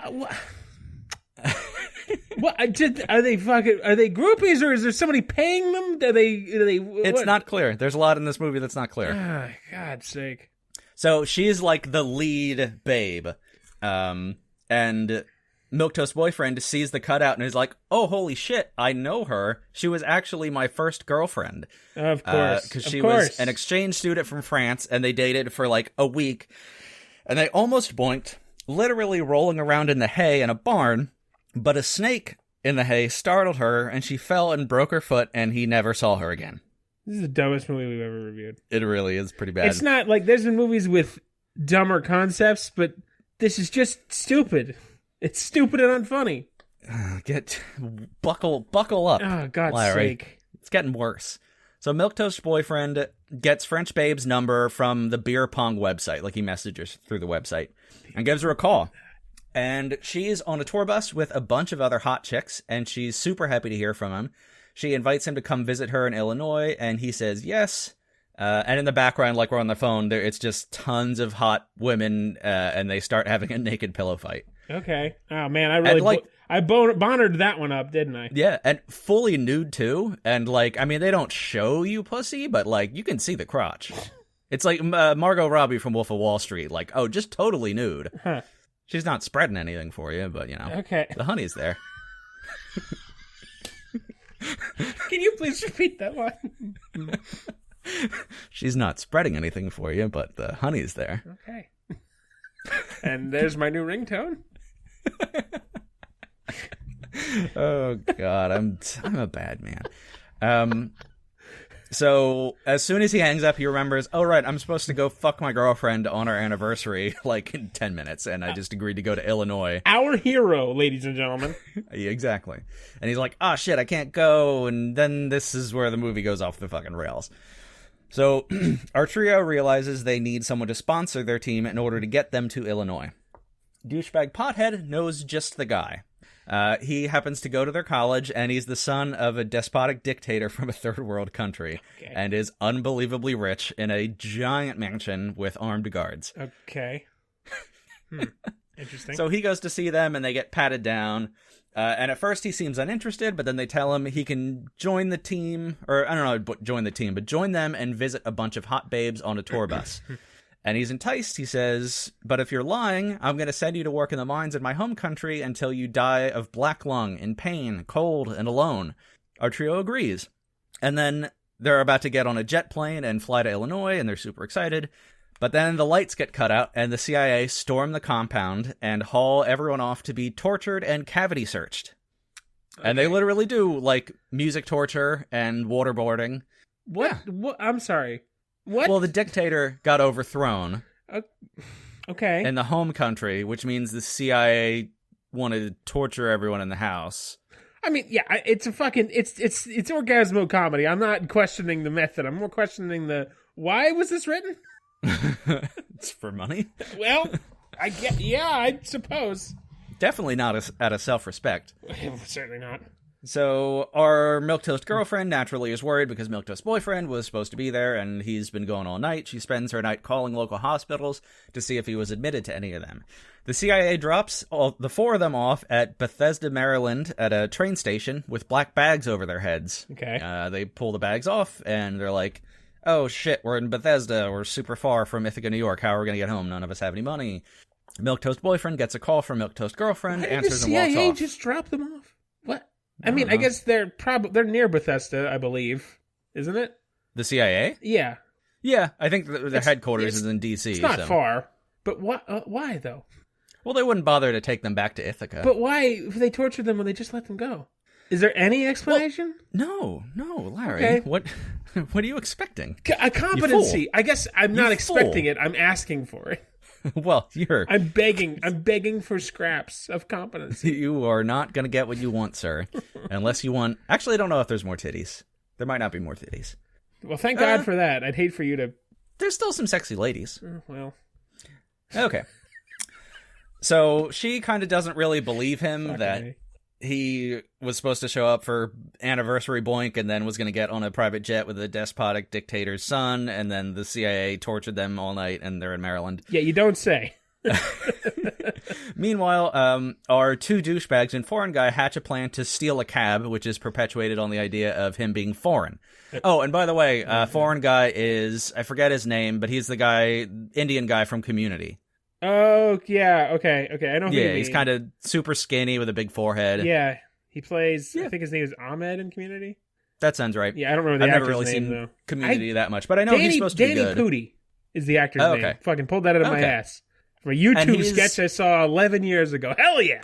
What are they groupies or is there somebody paying them? It's not clear. There's a lot in this movie that's not clear. Oh, God's sake. So she's like the lead babe. And Milquetoast boyfriend sees the cutout and is like, "Oh, holy shit, I know her. She was actually my first girlfriend." Of course. Because she was an exchange student from France and they dated for like a week. And they almost boinked, literally rolling around in the hay in a barn. But a snake in the hay startled her, and she fell and broke her foot, and he never saw her again. This is the dumbest movie we've ever reviewed. It really is pretty bad. It's not like there's been movies with dumber concepts, but this is just stupid. It's stupid and unfunny. Buckle up. Oh, God's Larry. sake. It's getting worse. So Milquetoast's boyfriend gets French Babe's number from the beer pong website, like he messages through the website, and gives her a call. And she's on a tour bus with a bunch of other hot chicks, and she's super happy to hear from him. She invites him to come visit her in Illinois, and he says yes. And in the background, like we're on the phone, it's just tons of hot women, and they start having a naked pillow fight. Okay. Oh, man, I really... I bonnered that one up, didn't I? Yeah, and fully nude, too. And, like, I mean, they don't show you pussy, but, like, you can see the crotch. It's like Margot Robbie from Wolf of Wall Street. Like, oh, just totally nude. Huh. She's not spreading anything for you, but, you know. Okay. The honey's there. Can you please repeat that line? She's not spreading anything for you, but the honey's there. Okay. And there's my new ringtone. Oh God, I'm a bad man. So as soon as he hangs up, he remembers, oh right, I'm supposed to go fuck my girlfriend on our anniversary like in 10 minutes, and I just agreed to go to Illinois. Our hero, ladies and gentlemen. Yeah, exactly. And he's like, oh shit, I can't go, and then this is where the movie goes off the fucking rails. So our trio realizes they need someone to sponsor their team in order to get them to Illinois. Douchebag Pothead knows just the guy. He happens to go to their college, and he's the son of a despotic dictator from a third world country, and is unbelievably rich in a giant mansion with armed guards. Okay. Interesting. So he goes to see them, and they get patted down. And at first he seems uninterested, but then they tell him he can join the team, or I don't know, join the team, but join them and visit a bunch of hot babes on a tour bus. And he's enticed. He says, but if you're lying, I'm going to send you to work in the mines in my home country until you die of black lung, in pain, cold, and alone. Our trio agrees. And then they're about to get on a jet plane and fly to Illinois, and they're super excited. But then the lights get cut out, and the CIA storm the compound and haul everyone off to be tortured and cavity searched. Okay. And they literally do, like, music torture and waterboarding. What? Yeah. What? I'm sorry. What? Well, the dictator got overthrown. Okay. In the home country, which means the CIA wanted to torture everyone in the house. I mean, yeah, it's a fucking it's orgasmo comedy. I'm not questioning the method. I'm more questioning the why was this written? It's for money. Well, I suppose. Definitely not out of self-respect. Certainly not. So our Milquetoast girlfriend naturally is worried because Milquetoast's boyfriend was supposed to be there and he's been gone all night. She spends her night calling local hospitals to see if he was admitted to any of them. The CIA drops the four of them off at Bethesda, Maryland at a train station with black bags over their heads. Okay. They pull the bags off and they're like, oh shit, we're in Bethesda. We're super far from Ithaca, New York. How are we going to get home? None of us have any money. Milquetoast boyfriend gets a call from Milquetoast girlfriend, answers and walks off. The CIA just drop them off? What? I mean, I guess they're near Bethesda, I believe, isn't it? The CIA? Yeah. Yeah, I think their headquarters is in D.C. It's not far, but why though? Well, they wouldn't bother to take them back to Ithaca. But why, if they tortured them when they just let them go? Is there any explanation? Well, no, Larry. Okay. What are you expecting? A competency. I guess I'm not expecting it. I'm asking for it. Well, I'm begging for scraps of competency. You are not going to get what you want, sir. Unless you want... Actually, I don't know if there's more titties. There might not be more titties. Well, thank God for that. I'd hate for you to... There's still some sexy ladies. Well... Okay. So she kind of doesn't really believe him that he was supposed to show up for anniversary boink and then was going to get on a private jet with a despotic dictator's son, and then the CIA tortured them all night and they're in Maryland. Yeah, you don't say. Meanwhile, our two douchebags and foreign guy hatch a plan to steal a cab, which is perpetuated on the idea of him being foreign. Oh, and by the way, foreign guy is, I forget his name, but he's the Indian guy from Community. Oh, yeah, okay, I know who you mean. He's kind of super skinny with a big forehead. Yeah, he plays, I think his name is Ahmed in Community. That sounds right. Yeah, I don't remember the actor's name, though. I've never really seen Community that much, but I know he's supposed to be good. Danny Pudi is the actor's name. Fucking pulled that out of my ass. From a YouTube sketch I saw 11 years ago. Hell yeah!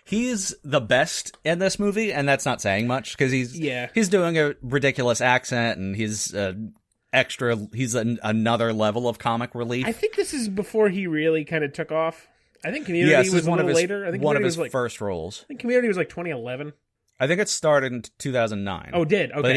He's the best in this movie, and that's not saying much because he's doing a ridiculous accent, and he's another level of comic relief. I think this is before he really kind of took off. I think Community was a little later. I think one of his was first roles. I think Community was like 2011. I think it started in 2009. Oh, did? Okay. But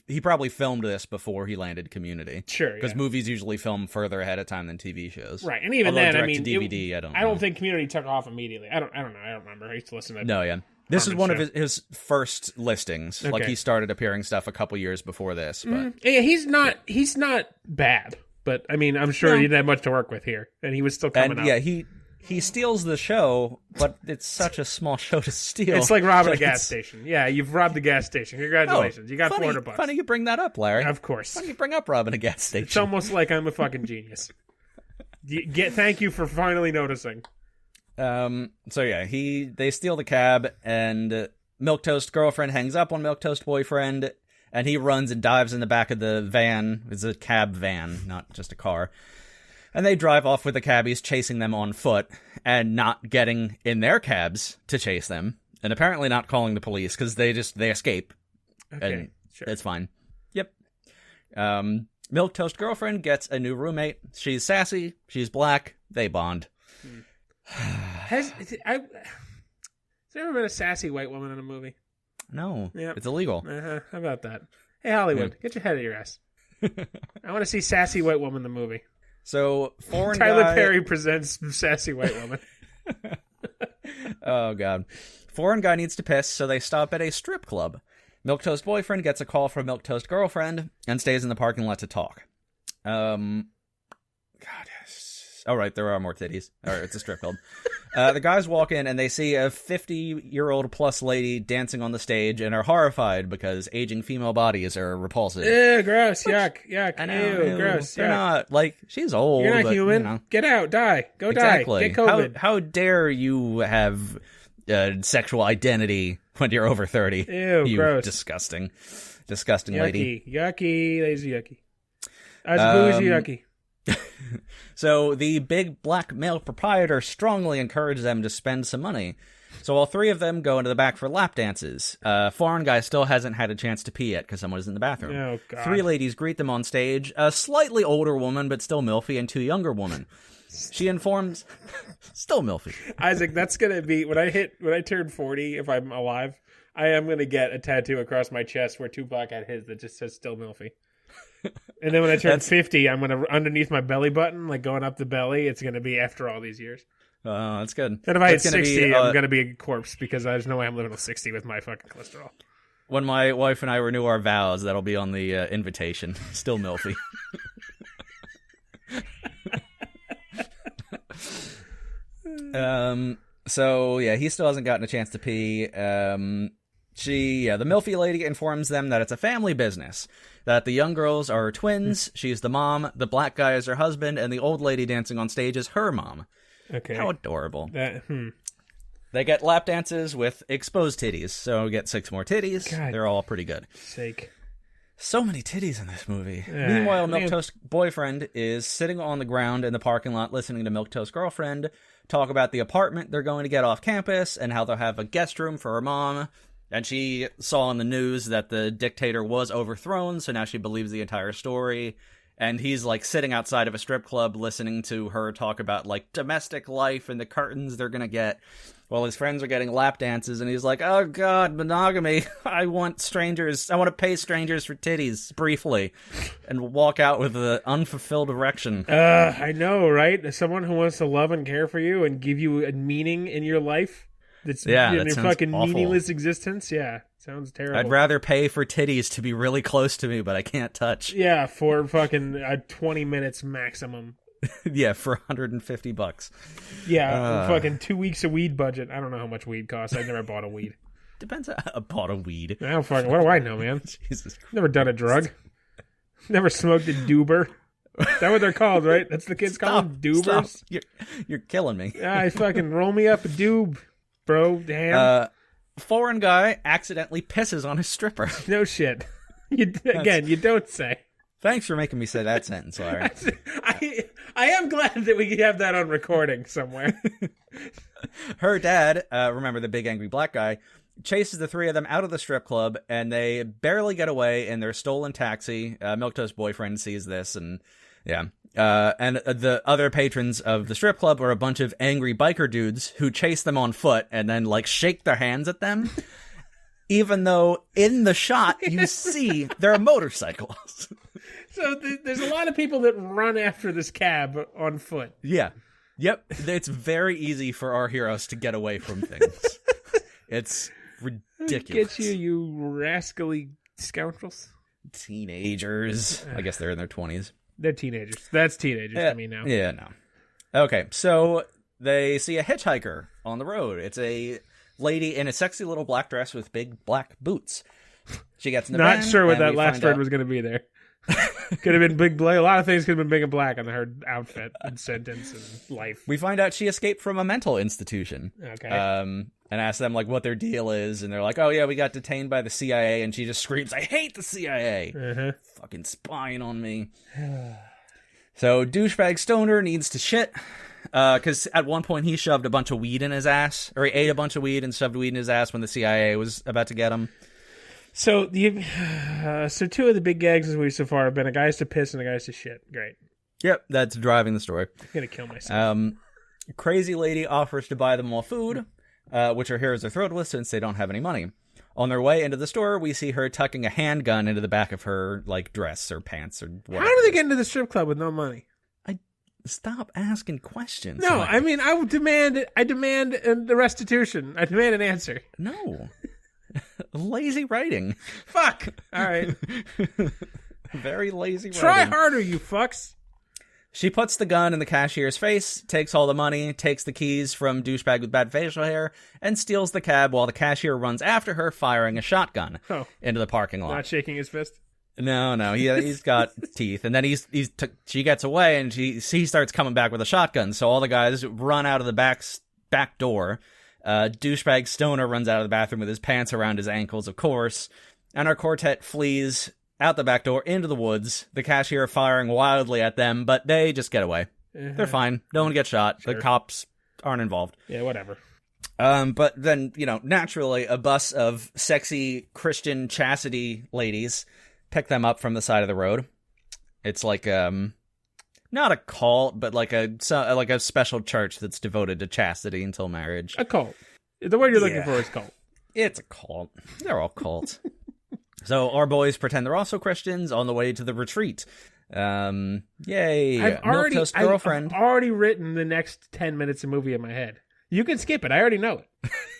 he probably filmed this before he landed Community. Sure, because movies usually film further ahead of time than TV shows. Right, and even then, I mean, DVD, I don't think Community took off immediately. I don't know. I don't remember. I used to listen to. No, yeah. This is one of his first listings. Okay. Like he started appearing stuff a couple years before this. But yeah, he's not bad. But I mean, I'm sure he didn't have much to work with here, and he was still coming out. Yeah, he steals the show, but it's such a small show to steal. It's like robbing a gas station. Yeah, you've robbed a gas station. Congratulations. You got $400. Funny you bring that up, Larry. Of course. Funny you bring up robbing a gas station. It's almost like I'm a fucking genius. Thank you for finally noticing. So yeah, they steal the cab, and Milquetoast girlfriend hangs up on Milquetoast boyfriend, and he runs and dives in the back of the van. It's a cab van, not just a car. And they drive off with the cabbies chasing them on foot and not getting in their cabs to chase them, and apparently not calling the police because they escape. Okay, and sure. It's fine. Yep. Milquetoast girlfriend gets a new roommate. She's sassy. She's black. They bond. Has there ever been a sassy white woman in a movie? No. Yep. It's illegal. How about that? Hey, Hollywood, get your head out of your ass. I want to see sassy white woman in the movie. So, Tyler Perry presents sassy white woman. Oh, God. Foreign guy needs to piss, so they stop at a strip club. Milquetoast boyfriend gets a call from Milquetoast girlfriend and stays in the parking lot to talk. God, yes. Oh, right, there are more titties. All right, it's a strip club. The guys walk in and they see a 50-year-old plus lady dancing on the stage and are horrified because aging female bodies are repulsive. Ew, gross, yuck. I know, ew, gross, they're not, like, she's old. You're not but, human. You know. Get out, die. Go exactly. die. Get COVID. How dare you have sexual identity when you're over 30? Ew, you gross. Disgusting yucky, lady. Yucky, lazy yucky. As bougie yucky. So the big black male proprietor strongly encourages them to spend some money. So all three of them go into the back for lap dances. Foreign guy still hasn't had a chance to pee yet because someone is in the bathroom. Oh, God. Three ladies greet them on stage. A slightly older woman, but still milfy, and two younger women. She informs... still milfy. Isaac, that's going to be... When I turn 40, if I'm alive, I am going to get a tattoo across my chest where Tupac had his that just says still milfy. And then when I turn 50, I'm going to, underneath my belly button, like going up the belly, it's going to be after all these years. Oh, that's good. And if I hit 60, I'm going to be a corpse because there's no way I'm living to 60 with my fucking cholesterol. When my wife and I renew our vows, that'll be on the invitation. Still milfy. So, yeah, he still hasn't gotten a chance to pee. The milfy lady informs them that it's a family business. That the young girls are twins, she's the mom, the black guy is her husband, and the old lady dancing on stage is her mom. Okay. How adorable. They get lap dances with exposed titties, so we get 6 more titties. God. They're all pretty good. Sake. So many titties in this movie. Meanwhile, Milquetoast boyfriend is sitting on the ground in the parking lot listening to Milquetoast girlfriend talk about the apartment they're going to get off campus and how they'll have a guest room for her mom. And she saw in the news that the dictator was overthrown, so now she believes the entire story. And he's, like, sitting outside of a strip club listening to her talk about, like, domestic life and the curtains they're gonna get, while his friends are getting lap dances, and he's like, oh, God, monogamy. I want to pay strangers for titties, briefly, and walk out with an unfulfilled erection. I know, right? As someone who wants to love and care for you and give you a meaning in your life. That's in your fucking awful. Meaningless existence. Yeah, sounds terrible. I'd rather pay for titties to be really close to me, but I can't touch. Yeah, for fucking 20 minutes maximum. Yeah, for $150. Yeah, fucking 2 weeks of weed budget. I don't know how much weed costs. I've never bought a weed. Depends on I bought a weed. I don't fucking. What do I know, man? Jesus Christ. Never done a drug. Never smoked a doober. Is that what they're called, right? That's the kids call them doobers. Stop. You're killing me. I fucking roll me up a doob. Bro, damn. Foreign guy accidentally pisses on his stripper. No shit. You don't say. Thanks for making me say that sentence, Larry. I am glad that we have that on recording somewhere. Her dad, remember the big angry black guy, chases the three of them out of the strip club, and they barely get away in their stolen taxi. Milktoast's boyfriend sees this, and and the other patrons of the strip club are a bunch of angry biker dudes who chase them on foot and then, like, shake their hands at them, even though in the shot you see they're motorcycles. So there's a lot of people that run after this cab on foot. Yeah. Yep. It's very easy for our heroes to get away from things. It's ridiculous. Get you rascally scoundrels. Teenagers. I guess they're in their 20s. They're teenagers. That's teenagers to me now. Yeah, no. Okay, so they see a hitchhiker on the road. It's a lady in a sexy little black dress with big black boots. She gets in the van. Not sure what that last word was going to be there. Could have been big black. A lot of things could have been big and black on her outfit and sentence and life. We find out she escaped from a mental institution. Okay. And ask them, like, what their deal is. And they're like, oh, yeah, we got detained by the CIA. And she just screams, I hate the CIA. Fucking spying on me. So douchebag Stoner needs to shit. Because at one point he shoved a bunch of weed in his ass. Or he ate a bunch of weed and shoved weed in his ass when the CIA was about to get him. So two of the big gags this week so far have been a guy's to piss and a guy's to shit. Great. Yep, that's driving the story. I'm going to kill myself. Crazy lady offers to buy them all food, which our heroes are thrilled with since they don't have any money. On their way into the store, we see her tucking a handgun into the back of her, like, dress or pants or whatever. How do they get into the strip club with no money? Stop asking questions. No, I mean, I demand the restitution. I demand an answer. No. Lazy writing. Fuck. All right. Very lazy writing. Try harder, you fucks. She puts the gun in the cashier's face, takes all the money, takes the keys from douchebag with bad facial hair, and steals the cab while the cashier runs after her, firing a shotgun into the parking lot. Not shaking his fist? No, he's got teeth, and then she gets away, and he starts coming back with a shotgun. So all the guys run out of the back door. Douchebag Stoner runs out of the bathroom with his pants around his ankles, of course, and our quartet flees out the back door into the woods. The cashier firing wildly at them, but they just get away. They're fine. No one gets shot. Sure. The cops aren't involved. Yeah, whatever. But then, naturally, a bus of sexy Christian chastity ladies pick them up from the side of the road. It's like not a cult, but like a special church that's devoted to chastity until marriage. A cult. The word you're looking for is cult. It's a cult. They're all cults. So our boys pretend they're also Christians on the way to the retreat. Yay! I've already written the next 10 minutes of movie in my head. You can skip it. I already know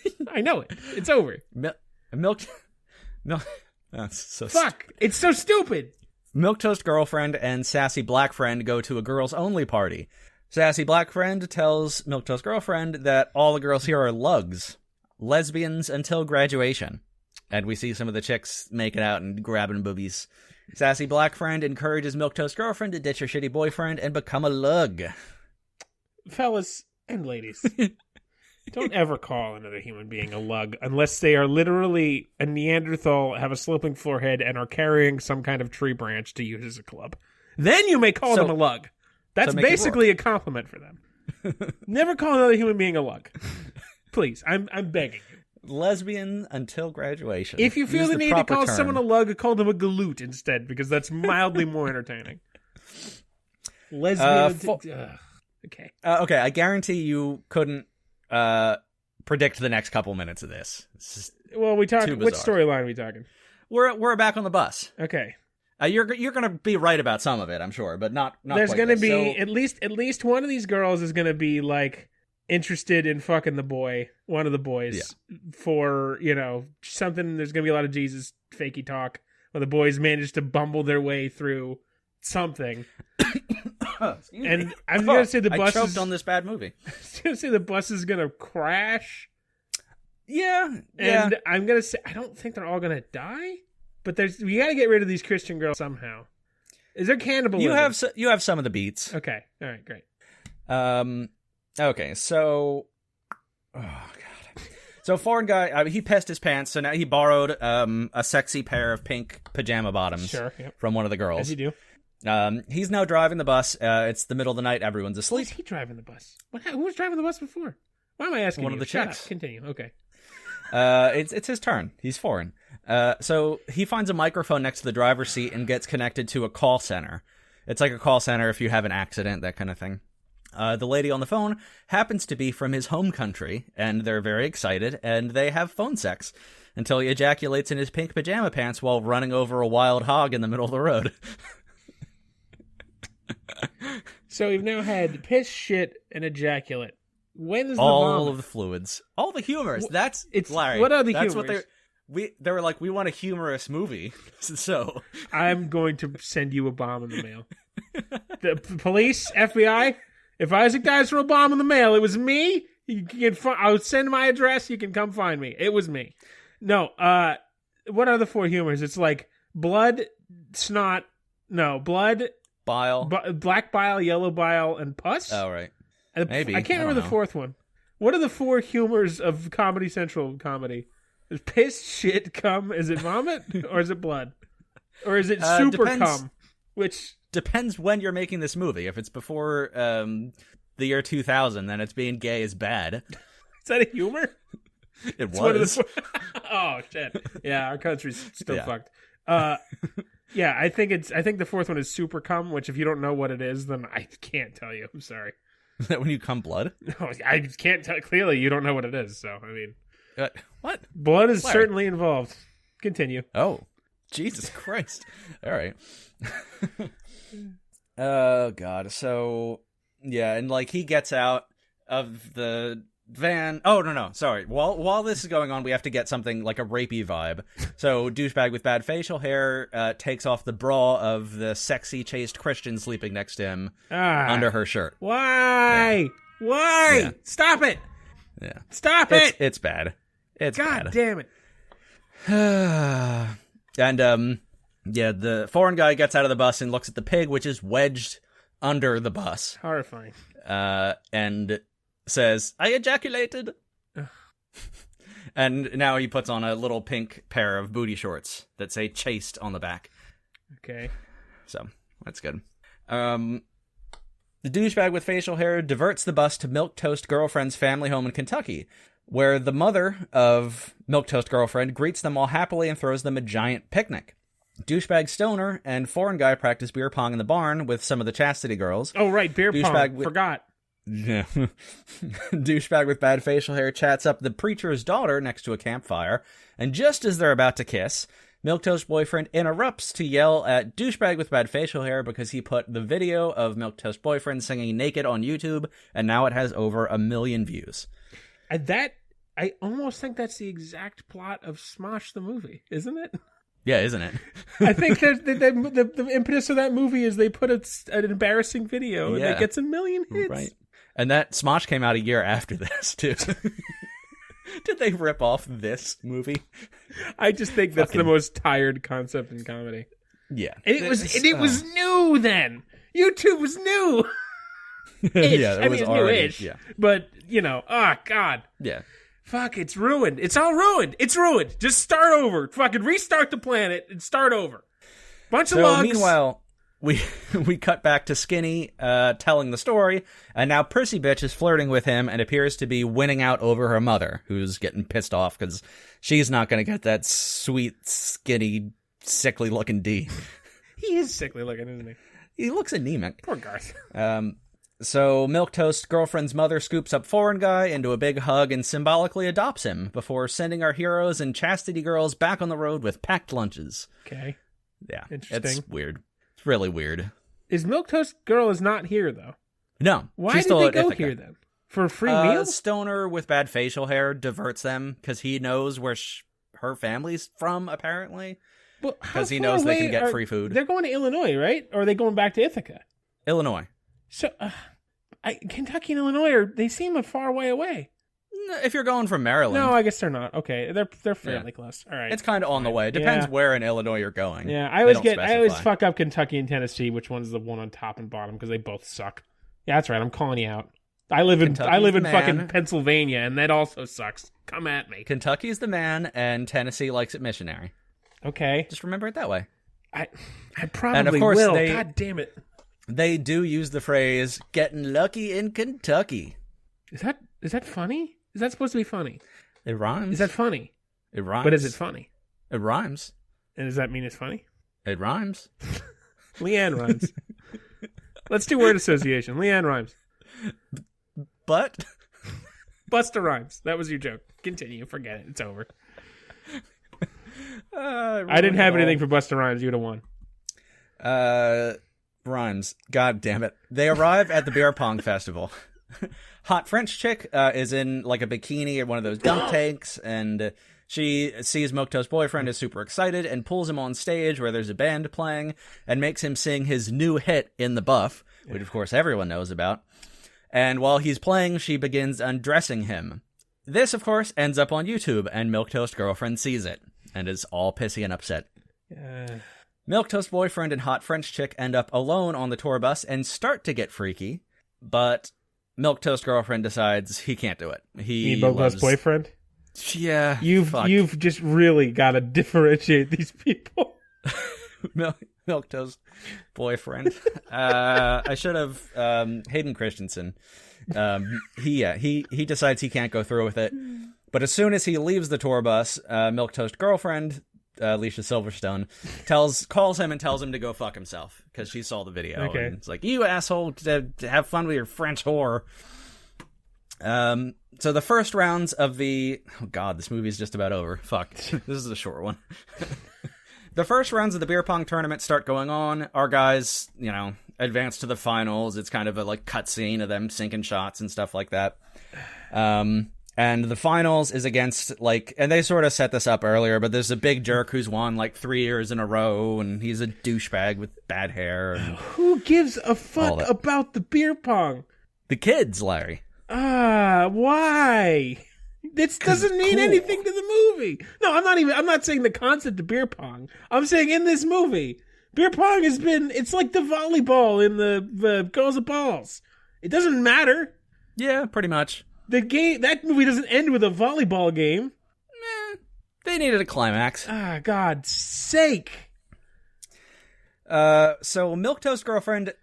it. I know it. It's over. Milk. That's so fuck. It's so stupid. Milquetoast girlfriend and sassy black friend go to a girls only party. Sassy black friend tells Milquetoast girlfriend that all the girls here are lugs, lesbians until graduation. And we see some of the chicks making out and grabbing boobies. Sassy black friend encourages Milquetoast girlfriend to ditch her shitty boyfriend and become a lug. Fellas and ladies, don't ever call another human being a lug unless they are literally a Neanderthal, have a sloping forehead, and are carrying some kind of tree branch to use as a club. Then you may call them a lug. That's basically a compliment for them. Never call another human being a lug. Please, I'm begging you. Lesbian until graduation. If you feel the need to call someone a lug, call them a galoot instead, because that's mildly more entertaining. Lesbian. Okay. Okay, I guarantee you couldn't predict the next couple minutes of this. Well, we talk. Which storyline are we talking? We're back on the bus. Okay. You're going to be right about some of it, I'm sure, but not. There's going to be at least one of these girls is going to be like interested in fucking one of the boys, for something. There's going to be a lot of Jesus fakey talk when the boys manage to bumble their way through something. And I'm going to say the bus I choked on this bad movie. I was going to say the bus is going to crash. Yeah. And I'm going to say I don't think they're all going to die, but we got to get rid of these Christian girls somehow. Is there cannibalism? You have some of the beats. Okay. All right, great. Okay, so oh god. So foreign guy, he pissed his pants, so now he borrowed a sexy pair of pink pajama bottoms from one of the girls. As you do. He's now driving the bus. It's the middle of the night. Everyone's Who's asleep. he driving the bus? Who was driving the bus before? Why am I asking One you? of the Shut chicks. up. Continue. Okay. It's his turn. He's foreign. So he finds a microphone next to the driver's seat and gets connected to a call center. It's like a call center if you have an accident, that kind of thing. The lady on the phone happens to be from his home country, and they're very excited, and they have phone sex until he ejaculates in his pink pajama pants while running over a wild hog in the middle of the road. So we've now had piss, shit, and ejaculate. When is the all vomit? of the fluids, all the humors. It's Larry. what are the that's humors? What they were like. We want a humorous movie, so I'm going to send you a bomb in the mail. The police, FBI. If Isaac dies from a bomb in the mail, it was me. You can I'll send my address. You can come find me. It was me. No. What are the four humors? It's like blood, snot. No, blood, bile, black bile, yellow bile, and pus. Oh right. Maybe. I can't remember the fourth one. What are the four humors of Comedy Central comedy? Is piss, shit, cum? Is it vomit or is it blood? Or is it super cum? Which depends when you're making this movie. If it's before the year 2000, then it's being gay is bad. Is that a humor? It was. Oh shit! Yeah, our country's still Yeah. fucked. Yeah, I think the fourth one is super cum. Which, if you don't know what it is, then I can't tell you. I'm sorry. Is that when you cum blood? No, I can't tell. Clearly, you don't know what it is. So, I mean, what? Blood is Larry. certainly involved. Continue. Oh, Jesus Christ! All right. Oh God. So yeah, and like he gets out of the van. Oh no, sorry. While this is going on, we have to get something like a rapey vibe. So douchebag with bad facial hair takes off the bra of the sexy chaste Christian sleeping next to him under her shirt. Why? Yeah. Why? Yeah. Stop it! Yeah, Stop it! it's bad. It's God bad. damn it! And yeah, the foreign guy gets out of the bus and looks at the pig, which is wedged under the bus. Horrifying. And says, "I ejaculated." And now he puts on a little pink pair of booty shorts that say "chaste" on the back. Okay. So that's good. The douchebag with facial hair diverts the bus to Milquetoast Girlfriend's family home in Kentucky, where the mother of Milquetoast Girlfriend greets them all happily and throws them a giant picnic. Douchebag stoner and foreign guy practice beer pong in the barn with some of the chastity girls. Oh, right, beer pong. Forgot. Yeah. Douchebag with bad facial hair chats up the preacher's daughter next to a campfire, and just as they're about to kiss, Milquetoast boyfriend interrupts to yell at douchebag with bad facial hair because he put the video of Milquetoast boyfriend singing naked on YouTube, and now it has over 1 million views. I almost think that's the exact plot of Smosh the movie, isn't it? Yeah, isn't it? I think that the impetus of that movie is they put an embarrassing video and it gets 1 million hits. Right. And that Smosh came out a year after this, too. Did they rip off this movie? I just think that's the most tired concept in comedy. Yeah. And it was new then. YouTube was new. Yeah, it was already newish. Yeah. But, oh God. Yeah. Fuck, it's ruined. It's all ruined. It's ruined. Just start over. Fucking restart the planet and start over. Bunch of logs. Meanwhile, we cut back to Skinny telling the story, and now Prissy Bitch is flirting with him and appears to be winning out over her mother, who's getting pissed off because she's not going to get that sweet, skinny, sickly-looking D. He is sickly looking, isn't he? He looks anemic. Poor Garth. So Milquetoast girlfriend's mother scoops up foreign guy into a big hug and symbolically adopts him before sending our heroes and chastity girls back on the road with packed lunches. Okay. Yeah. Interesting. It's weird. It's really weird. Is Milquetoast girl is not here, though? No. Why she's did still they at go Ithaca. here, then? For a free meal? Stoner with bad facial hair diverts them because he knows where her family's from, apparently. Because he knows they can get free food. They're going to Illinois, right? Or are they going back to Ithaca? Illinois. So, Kentucky and Illinois, they seem a far way away. If you're going from Maryland. No, I guess they're not. Okay, they're fairly close. All right. It's kind of on the way. It depends where in Illinois you're going. Yeah, I always fuck up Kentucky and Tennessee, which one's the one on top and bottom, because they both suck. Yeah, that's right. I'm calling you out. I live in fucking Pennsylvania, and that also sucks. Come at me. Kentucky's the man, and Tennessee likes it missionary. Okay. Just remember it that way. I probably And of course will. God damn it. They do use the phrase "getting lucky in Kentucky." Is that funny? Is that supposed to be funny? It rhymes. Is that funny? It rhymes. But is it funny? It rhymes. And does that mean it's funny? It rhymes. Leanne rhymes. Let's do word association. Leanne rhymes. But Busta rhymes. That was your joke. Continue. Forget it. It's over. I didn't have anything for Busta Rhymes. You would have won. Rhymes. God damn it. They arrive at the beer pong festival. Hot French chick is in like a bikini at one of those dunk tanks, and she sees Mokto's boyfriend is super excited and pulls him on stage where there's a band playing and makes him sing his new hit In the Buff, which of course everyone knows about. And while he's playing, she begins undressing him. This, of course, ends up on YouTube, and Milktoast's girlfriend sees it and is all pissy and upset. Milktoast's boyfriend and Hot French chick end up alone on the tour bus and start to get freaky, but Milktoast's girlfriend decides he can't do it. He Milktoast's boyfriend? Yeah. You've just really got to differentiate these people. Milktoast's boyfriend. I should have Hayden Christensen. He decides he can't go through with it. But as soon as he leaves the tour bus, Milktoast's girlfriend, Alicia Silverstone, calls him and tells him to go fuck himself because she saw the video. Okay. And it's like, you asshole, to have fun with your French whore. So the first rounds of the... Oh god, this movie is just about over. Fuck. This is a short one. The first rounds of the beer pong tournament start going on. Our guys, advance to the finals. It's kind of a cutscene of them sinking shots and stuff like that. And the finals is against and they sort of set this up earlier, but there's a big jerk who's won 3 years in a row, and he's a douchebag with bad hair. And who gives a fuck about the beer pong? The kids, Larry. Why? This doesn't mean anything to the movie. No, I'm not saying the concept of beer pong. I'm saying in this movie, beer pong it's like the volleyball in the Girls of Balls. It doesn't matter. Yeah, pretty much. That movie doesn't end with a volleyball game. They needed a climax. God's sake. So Milktoast's girlfriend,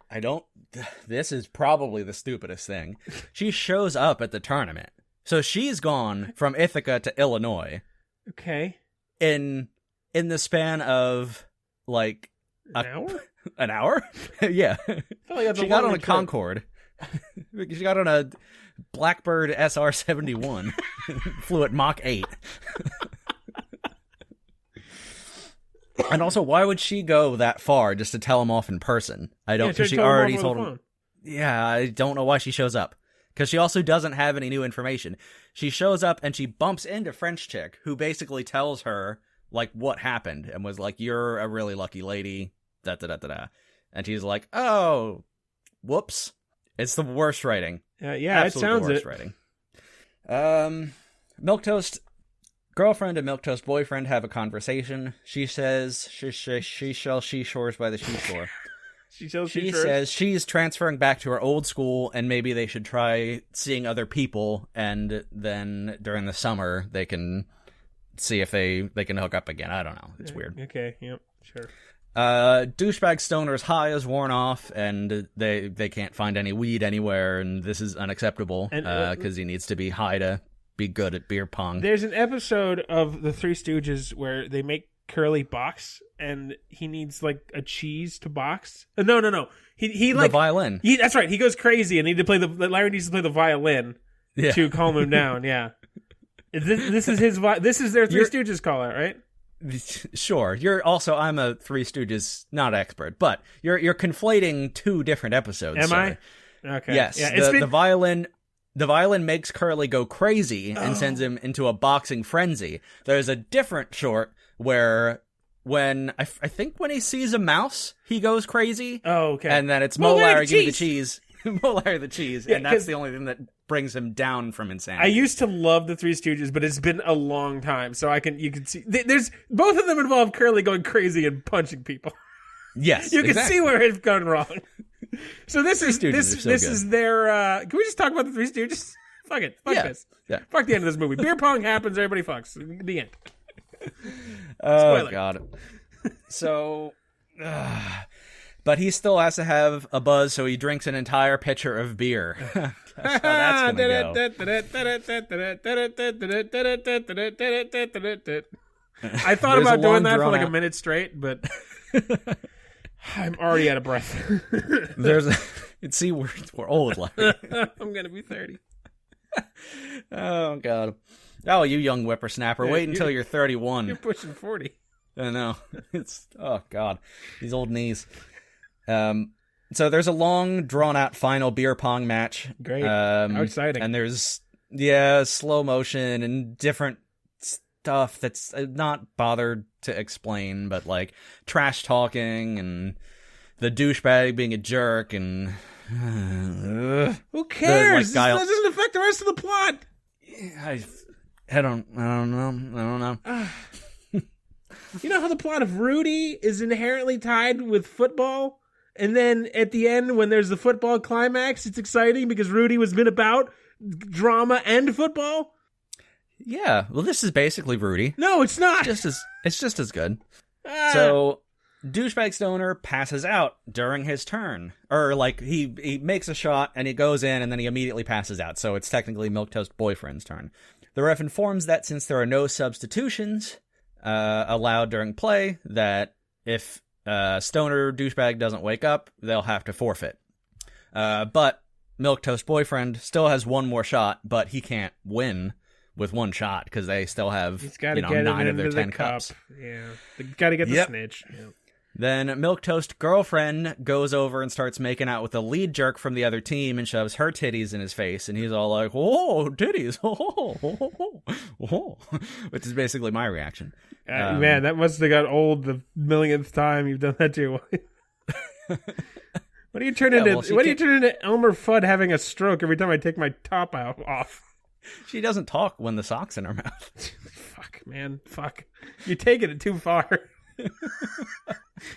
this is probably the stupidest thing. She shows up at the tournament. So she's gone from Ithaca to Illinois. Okay. In the span of an hour? An hour? Yeah. She got on a Concorde. She got on a Blackbird SR-71. Flew at Mach 8. And also, why would she go that far just to tell him off in person? Because she already told him. Yeah, I don't know why she shows up. Because she also doesn't have any new information. She shows up and she bumps into French chick, who basically tells her, what happened, and was like, you're a really lucky lady, da-da-da-da-da. And she's like, oh, whoops. It's the worst writing. Yeah, absolutely, it sounds the worst writing. Milktoast girlfriend and Milktoast boyfriend have a conversation. She says she shores by the seashore. She says she's transferring back to her old school, and maybe they should try seeing other people, and then during the summer they can see if they can hook up again. I don't know. It's weird. Okay, yep, sure. Douchebag Stoner's high is worn off, and they can't find any weed anywhere, and this is unacceptable because he needs to be high to be good at beer pong. There's an episode of The Three Stooges where they make Curly box, and he needs a cheese to box. No. He the violin. That's right. He goes crazy, and Larry needs to play the violin to calm him down. Yeah. This is their Three Stooges call out, right? Sure. I'm a Three Stooges not expert, but you're conflating two different episodes. Am I? Okay. Yes. Yeah, the violin makes Curly go crazy and sends him into a boxing frenzy. There's a different short where when I think when he sees a mouse, he goes crazy. Oh, okay. And then it's Mo Larry, give me the cheese. Mo Larry the cheese. Yeah, and that's the only thing that brings him down from insanity. I used to love the Three Stooges, but it's been a long time, so you can see there's both of them involve Curly going crazy and punching people. Yes, you can see where it's gone wrong. So this is their. Can we just talk about the Three Stooges? Fuck it. Fuck this. Yeah. Fuck the end of this movie. Beer pong happens. Everybody fucks. The end. Oh Spoiler. God. So But he still has to have a buzz, so he drinks an entire pitcher of beer. That's how that's gonna go. I thought about doing that for like a minute straight, but I'm already out of breath. See, we're old, Larry. I'm gonna be 30. Oh God. Oh, you young whippersnapper! Yeah, wait until you're 31. You're pushing 40. I know. Oh God, these old knees. So there's a long, drawn-out final beer pong match. Great. How exciting! And there's slow motion and different stuff that's not bothered to explain, but like trash talking and the douchebag being a jerk and who cares? This doesn't affect the rest of the plot. I don't know. You know how the plot of Rudy is inherently tied with football? And then at the end, when there's the football climax, it's exciting because Rudy was been about drama and football? Yeah, well, this is basically Rudy. No, it's not. It's just as good. So, douchebag stoner passes out during his turn. Or, like, he makes a shot, and he goes in, and then he immediately passes out. So it's technically Milquetoast Boyfriend's turn. The ref informs that since there are no substitutions allowed during play, that if stoner douchebag doesn't wake up, they'll have to forfeit. But Milquetoast Boyfriend still has one more shot, but he can't win with one shot because they still have 9 of their 10 cups. Yeah, they got to get the snitch. Yeah. Then Milquetoast Girlfriend goes over and starts making out with the lead jerk from the other team and shoves her titties in his face, and he's all like, "Oh, titties!" Which is basically my reaction. Man, that must have got old the millionth time you've done that to your wife. What do you turn into Elmer Fudd having a stroke every time I take my top off? She doesn't talk when the sock's in her mouth. Fuck, man. Fuck. You're taking it too far.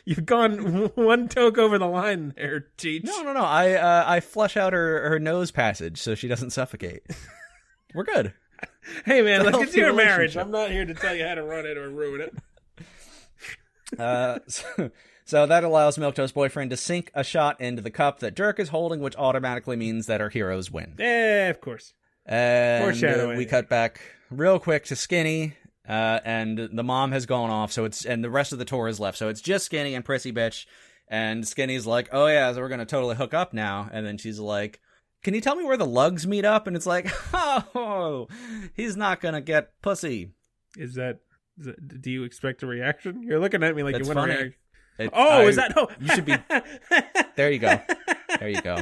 You've gone one toke over the line there, Cheech. No. I flush out her nose passage so she doesn't suffocate. We're good. Hey, man, let's get to your marriage. I'm not here to tell you how to run it or ruin it. So that allows Milquetoast Boyfriend to sink a shot into the cup that Jerk is holding, which automatically means that our heroes win. Yeah, of course. And we cut back real quick to Skinny, and the mom has gone off, and the rest of the tour is left, so it's just Skinny and Prissy Bitch, and Skinny's like, "Oh yeah, so we're gonna totally hook up now," and then she's like, "Can you tell me where the lugs meet up?" And it's like, "Oh, he's not gonna get pussy." Do you expect a reaction? You're looking at me like you want to react. Is that? Oh, you should be. There you go. There you go.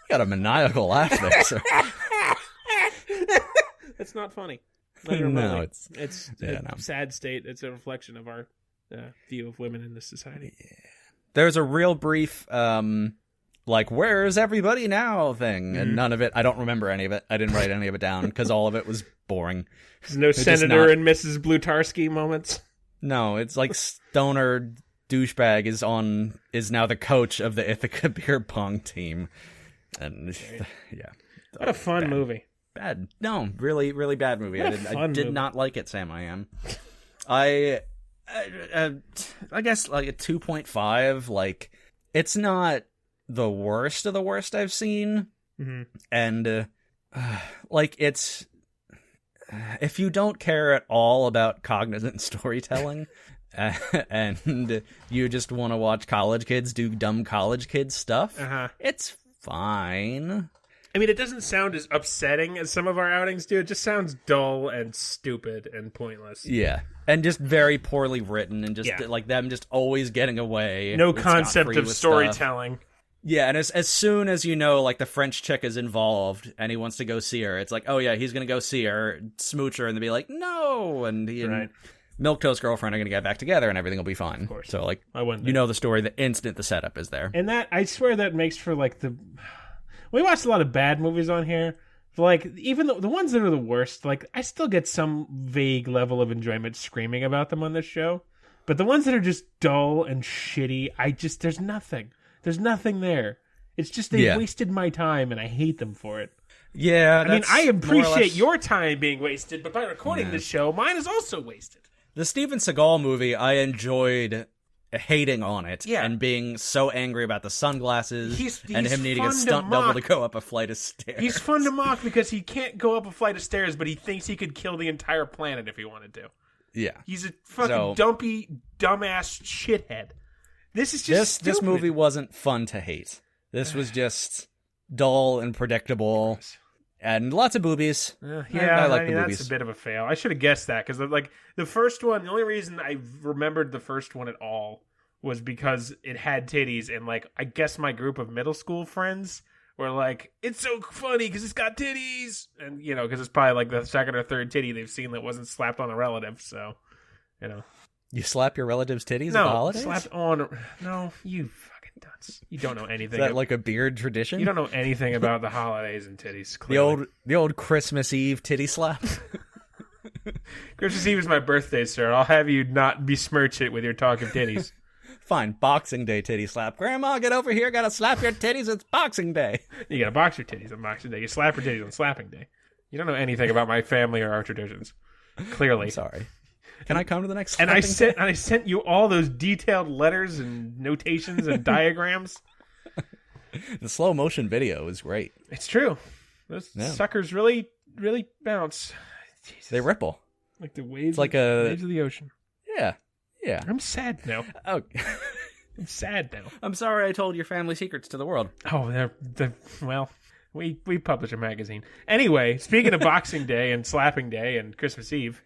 Got a maniacal laugh there, sir. It's not funny. No, it's a sad state. It's a reflection of our view of women in this society. Yeah. There's a real brief, where's everybody now thing, and none of it. I don't remember any of it. I didn't write any of it down because all of it was boring. There's no Senator and Mrs. Blutarski moments. No, it's like stoner douchebag is now the coach of the Ithaca beer pong team. And yeah, what a fun movie. Bad, no, really, really bad movie. I did not like it, Sam. I guess like a 2.5. Like, it's not the worst of the worst I've seen, and it's if you don't care at all about cognizant storytelling. And you just want to watch college kids do dumb college kids stuff, it's fine. I mean, it doesn't sound as upsetting as some of our outings do. It just sounds dull and stupid and pointless. Yeah. And just very poorly written and just like them just always getting away. No concept of storytelling. Stuff. Yeah, and as soon as like the French chick is involved and he wants to go see her, it's like, oh yeah, he's going to go see her, smooch her, and then be like, no! And he and Milquetoast Girlfriend are going to get back together and everything will be fine. Of course. So, the story the instant the setup is there. And that, I swear that makes for, we watched a lot of bad movies on here. But, even the ones that are the worst, I still get some vague level of enjoyment screaming about them on this show. But the ones that are just dull and shitty, there's nothing. There's nothing there. It's just they wasted my time and I hate them for it. Yeah, I mean, I more or appreciate less- your time being wasted, but by recording this show, mine is also wasted. The Steven Seagal movie, I enjoyed hating on it Yeah. and being so angry about the sunglasses and He's him needing a fun to stunt double mock. to go up a flight of stairs. He's fun to mock because he can't go up a flight of stairs, but he thinks he could kill the entire planet if he wanted to. Yeah. He's a fucking dumpy, dumbass shithead. This is just This stupid. movie wasn't fun to hate. This was just dull and predictable. And lots of boobies. Yeah, I like mean, the that's movies. a bit of a fail. I should have guessed that because, like, the first one. The only reason I remembered the first one at all was because it had titties, and like, I guess my group of middle school friends were like, "It's so funny because it's got titties," and you know, because it's probably like the second or third titty they've seen that wasn't slapped on a relative. So, you know, You slap your relative's titties at the no, holidays? slapped on. No, you fucking dunce. You don't know Is anything. that like a beard tradition? You don't know anything about the holidays and titties. Clearly. the old Christmas Eve titty slap? Christmas Eve is my birthday, sir. I'll have you not besmirch it with your talk of titties. Fine, Boxing Day titty slap. Grandma, get over here, gotta slap your titties, it's Boxing Day. You gotta box your titties on Boxing Day. You slap your titties on Slapping Day. You don't know anything about my family or our traditions. Clearly. I'm sorry. Can I come to the next And I slapping sent you all those detailed letters and notations and diagrams. day? The slow motion video is great. It's true. Those suckers really, really bounce. Jesus. They ripple. Like the waves, It's like a- waves of the ocean. Yeah. Yeah. I'm sad now. Oh, I'm sad now. I'm sorry I told your family secrets to the world. Oh, well, we publish a magazine. Anyway, speaking of Boxing Day and Slapping Day and Christmas Eve.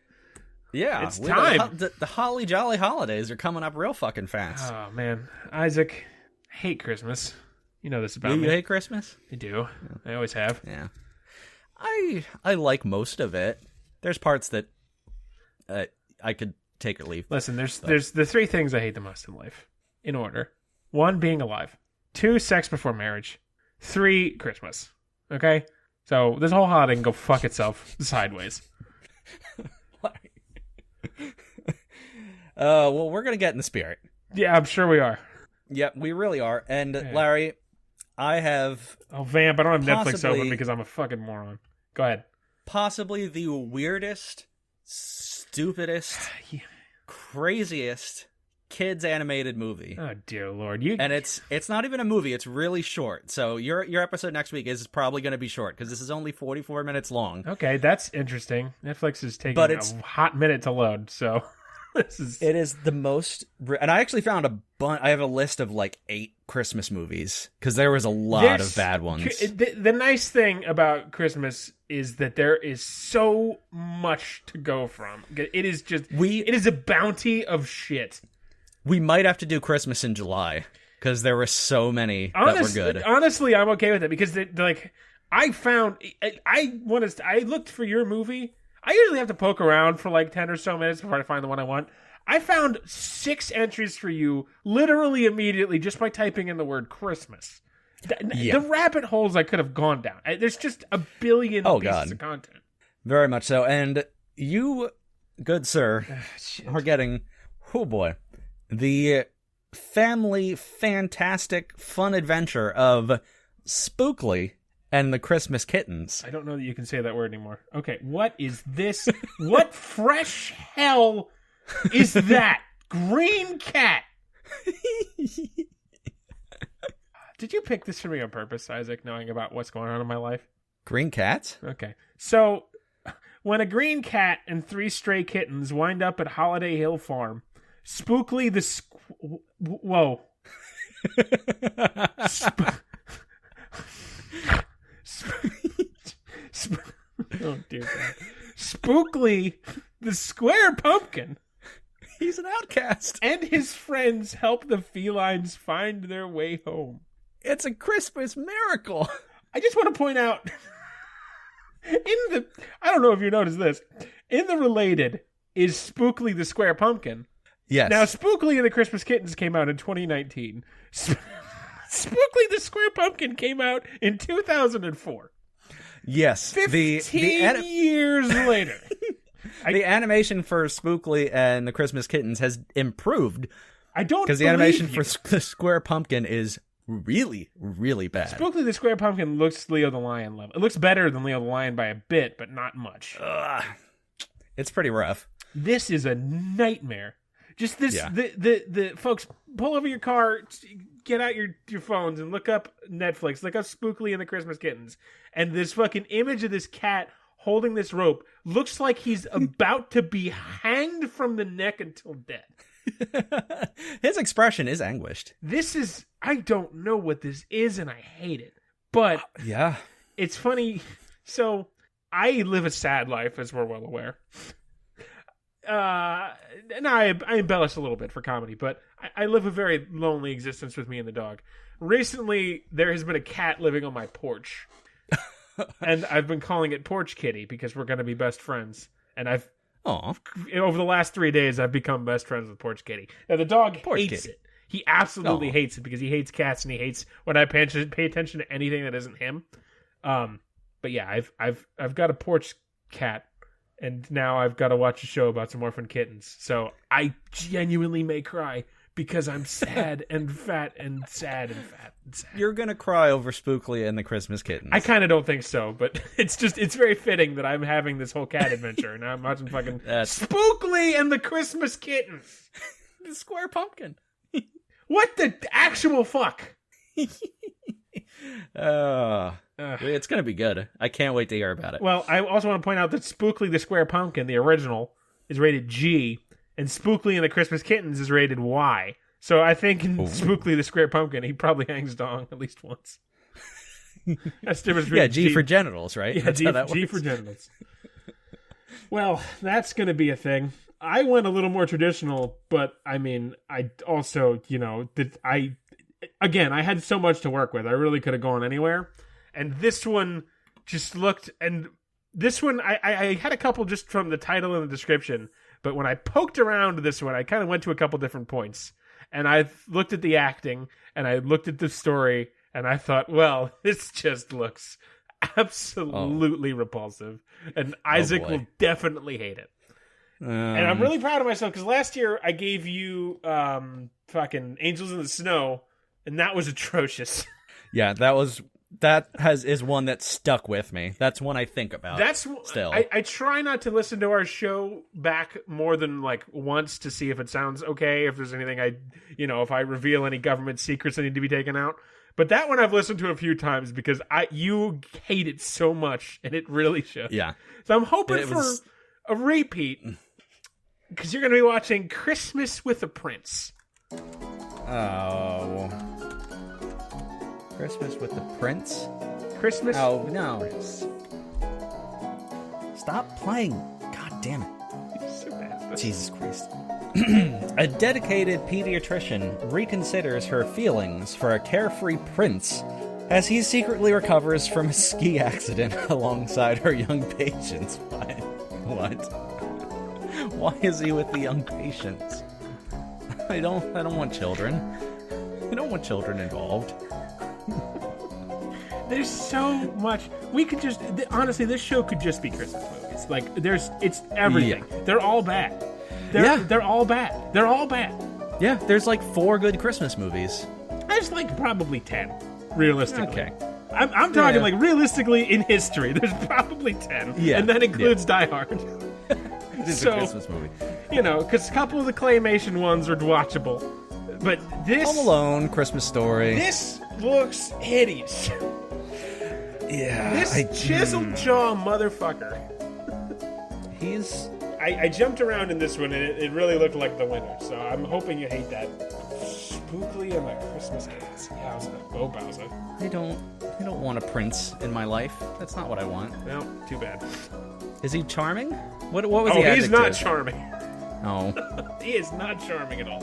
Yeah. It's time. The holly jolly holidays are coming up real fucking fast. Oh, man. Isaac, I hate Christmas. You know this about You me. hate Christmas? I do. I always have. Yeah. I like most of it. There's parts that I could take or leave. Listen, there's the three things I hate the most in life. In order. 1, being alive. 2, sex before marriage. 3, Christmas. Okay? So this whole holiday can go fuck itself sideways. Well, we're gonna get in the spirit. Yeah, I'm sure we are. Yep, we really are. And Larry, I have Oh, Vamp, I don't have Netflix Possibly- open because I'm a fucking moron. Go ahead. possibly the weirdest, stupidest, craziest kids animated movie. Oh, dear Lord. And it's not even a movie, it's really short. So your episode next week is probably going to be short because this is only 44 minutes long. Okay, that's interesting. Netflix is taking But a it's- hot minute to load, so this is... It is the most, and I actually found I have a list of like 8 Christmas movies because there was a lot of bad ones. The nice thing about Christmas is that there is so much to go from. It is just... it is a bounty of shit. We might have to do Christmas in July because there were so many that were good. Honestly, I'm okay with it because I found I looked for your movie. I usually have to poke around for like 10 or so minutes before I find the one I want. I found 6 entries for you literally immediately just by typing in the word Christmas. The rabbit holes I could have gone down. There's just a billion pieces of content. Very much so. And you, good sir, are getting, oh boy, the family fantastic fun adventure of Spookly and the Christmas Kittens. I don't know that you can say that word anymore. Okay, what is this? What fresh hell is that? Green cat. Did you pick this for me on purpose, Isaac, knowing about what's going on in my life? Green cats? Okay. So, when a green cat and 3 stray kittens wind up at Holiday Hill Farm, Spookly the whoa. Oh, dear God. Spookly the square pumpkin. He's an outcast. And his friends help the felines find their way home. It's a Christmas miracle. I just want to point out, I don't know if you noticed this, in the related is Spookly the Square Pumpkin. Yes. Now, Spookly and the Christmas Kittens came out in 2019. Spookly the Square Pumpkin came out in 2004. Yes. 15 years later. The animation for Spookly and the Christmas Kittens has improved. I don't because the animation for the Square Pumpkin is really, really bad. Spookly the Square Pumpkin looks Leo the Lion level. It looks better than Leo the Lion by a bit, but not much. It's pretty rough. This is a nightmare. Just this, Yeah. the folks, pull over your car, get out your phones and look up Netflix, look up Spookly and the Christmas Kittens, and this fucking image of this cat holding this rope looks like he's about to be hanged from the neck until dead. His expression is anguished. This is, I don't know what this is, and I hate it. But Yeah. it's funny. So I live a sad life, as we're well aware. And I embellish a little bit for comedy, but I live a very lonely existence with me and the dog. Recently, there has been a cat living on my porch. And I've been calling it Porch Kitty because we're going to be best friends. And over the last 3 days, I've become best friends with Porch Kitty. Now, the dog hates it. He absolutely hates it because he hates cats and he hates when I pay attention to anything that isn't him. But yeah, I've got a porch cat. And now I've got to watch a show about some orphan kittens. So I genuinely may cry because I'm sad and fat and sad and fat and sad. You're going to cry over Spookly and the Christmas Kittens. I kind of don't think so, but it's very fitting that I'm having this whole cat adventure. And I'm watching fucking Spookly and the Christmas Kittens. The Square Pumpkin. What the actual fuck? It's going to be good. I can't wait to hear about it. Well, I also want to point out that Spookly the Square Pumpkin, the original, is rated G, and Spookly and the Christmas Kittens is rated Y. So I think in Spookly the Square Pumpkin, he probably hangs dong at least once. That's the difference between G for genitals, right? Yeah, G for genitals. Well, that's going to be a thing. I went a little more traditional, but I mean, I also, I had so much to work with. I really could have gone anywhere. And this one just looked, and this one, I had a couple just from the title and the description, but when I poked around this one, I kind of went to a couple different points. And I looked at the acting, and I looked at the story, and I thought, well, this just looks absolutely repulsive. And Isaac will definitely hate it. And I'm really proud of myself, because last year I gave you fucking Angels in the Snow, and that was atrocious. Yeah, is one that stuck with me. That's one I think about. That's still. I try not to listen to our show back more than like once to see if it sounds okay, if there's anything if I reveal any government secrets that need to be taken out. But that one I've listened to a few times because you hate it so much, and it really shows. Yeah. So I'm hoping for a repeat, because you're going to be watching Christmas with a Prince. Oh. Christmas with the Prince? Christmas? Oh, no. Stop playing. God damn it. So bad. Jesus Christ. A dedicated pediatrician reconsiders her feelings for a carefree prince as he secretly recovers from a ski accident alongside her young patients. What? Why is he with the young patients? I don't want children. I don't want children involved. There's so much. We could just honestly, this show could just be Christmas movies. Like it's everything. Yeah. They're all bad. They're all bad. They're all bad. Yeah, there's like 4 good Christmas movies. There's like probably 10, realistically. Okay. I'm talking like realistically in history. There's probably 10. Yeah. And that includes Die Hard. It's a Christmas movie. Because a couple of the claymation ones are watchable. But this... Home Alone, Christmas Story. This looks hideous. Yeah. This chiseled jaw motherfucker. He's... I jumped around in this one, and it really looked like the winner. So I'm hoping you hate that. Spookly and the Christmas Kittens. Yowza. Oh, Bowser. I don't want a prince in my life. That's not what I want. No, too bad. Is he charming? What was he? Oh, he's not charming. Oh. He is not charming at all.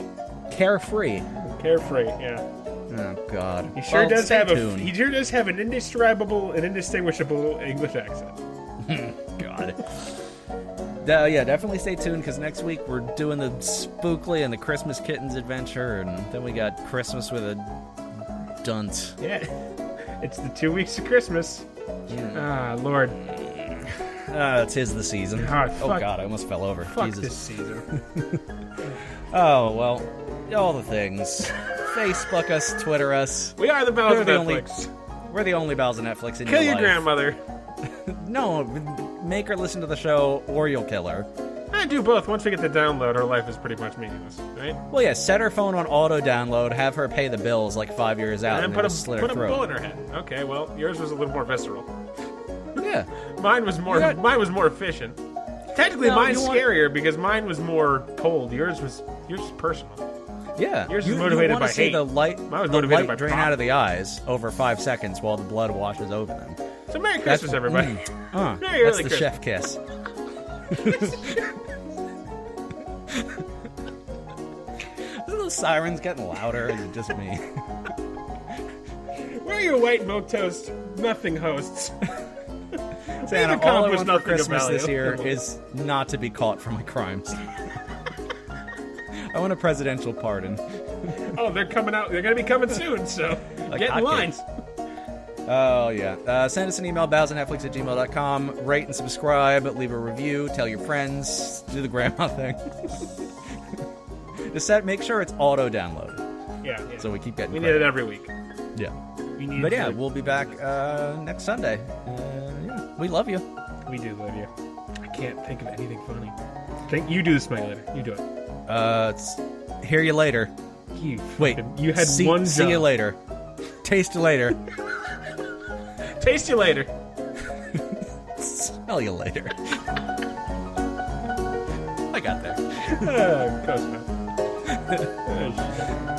Carefree. Carefree, yeah. Oh God. He sure does have an indescribable and indistinguishable English accent. God. Yeah, definitely stay tuned, because next week we're doing the Spookly and the Christmas Kittens adventure, and then we got Christmas with a dunce. Yeah, it's the 2 weeks of Christmas. Ah, Lord. It's the season. Oh God, I almost fell over. Fuck Jesus. this season. Oh, well, all the things. Facebook us, Twitter us. We are the Bells of We're the only- Netflix. We're the only Bells of Netflix in Kill your your life. grandmother. No, make her listen to the show, or you'll kill her. I do both. Once we get the download, her life is pretty much meaningless, right? Well, yeah, set her phone on auto download, have her pay the bills like 5 years out, And and then then just slit her put a throat. bullet in her head. Okay, well, yours was a little more visceral. Yeah. Mine was more. You got- Mine was more efficient. Technically, No, mine's you want- scarier because mine was more cold. Yours was personal. Yeah. Yours is you motivated wanna by see hate. the light, Mine was the motivated light by drain pop. out of the eyes over 5 seconds while the blood washes over them. So Merry Christmas, everybody. Merry Merry That's early the Christmas. chef kiss. Are those sirens getting louder? Or is it just me? Where are your white milk toast nothing hosts? Santa, We've all I accomplished want for nothing Christmas about this you. year is not to be caught for my crimes. I want a presidential pardon. Oh, they're coming out. They're going to be coming soon, so Like get in hotcakes. lines. Oh, yeah. Send us an email, bowsandnetflix@gmail.com. Rate and subscribe. Leave a review. Tell your friends. Do the grandma thing. Just make sure it's auto-download. Yeah. So we keep getting We need credit. it every week. Yeah. We need But yeah, to- we'll be back next Sunday. Yeah. We love you. we do love you. I can't think of anything funny. You do the smile later. You do it. Hear you later. You Wait. fucking- you had see, one job. See you later. Taste you later. Taste you later. Smell you later. I got there. Close enough. Oh, shit.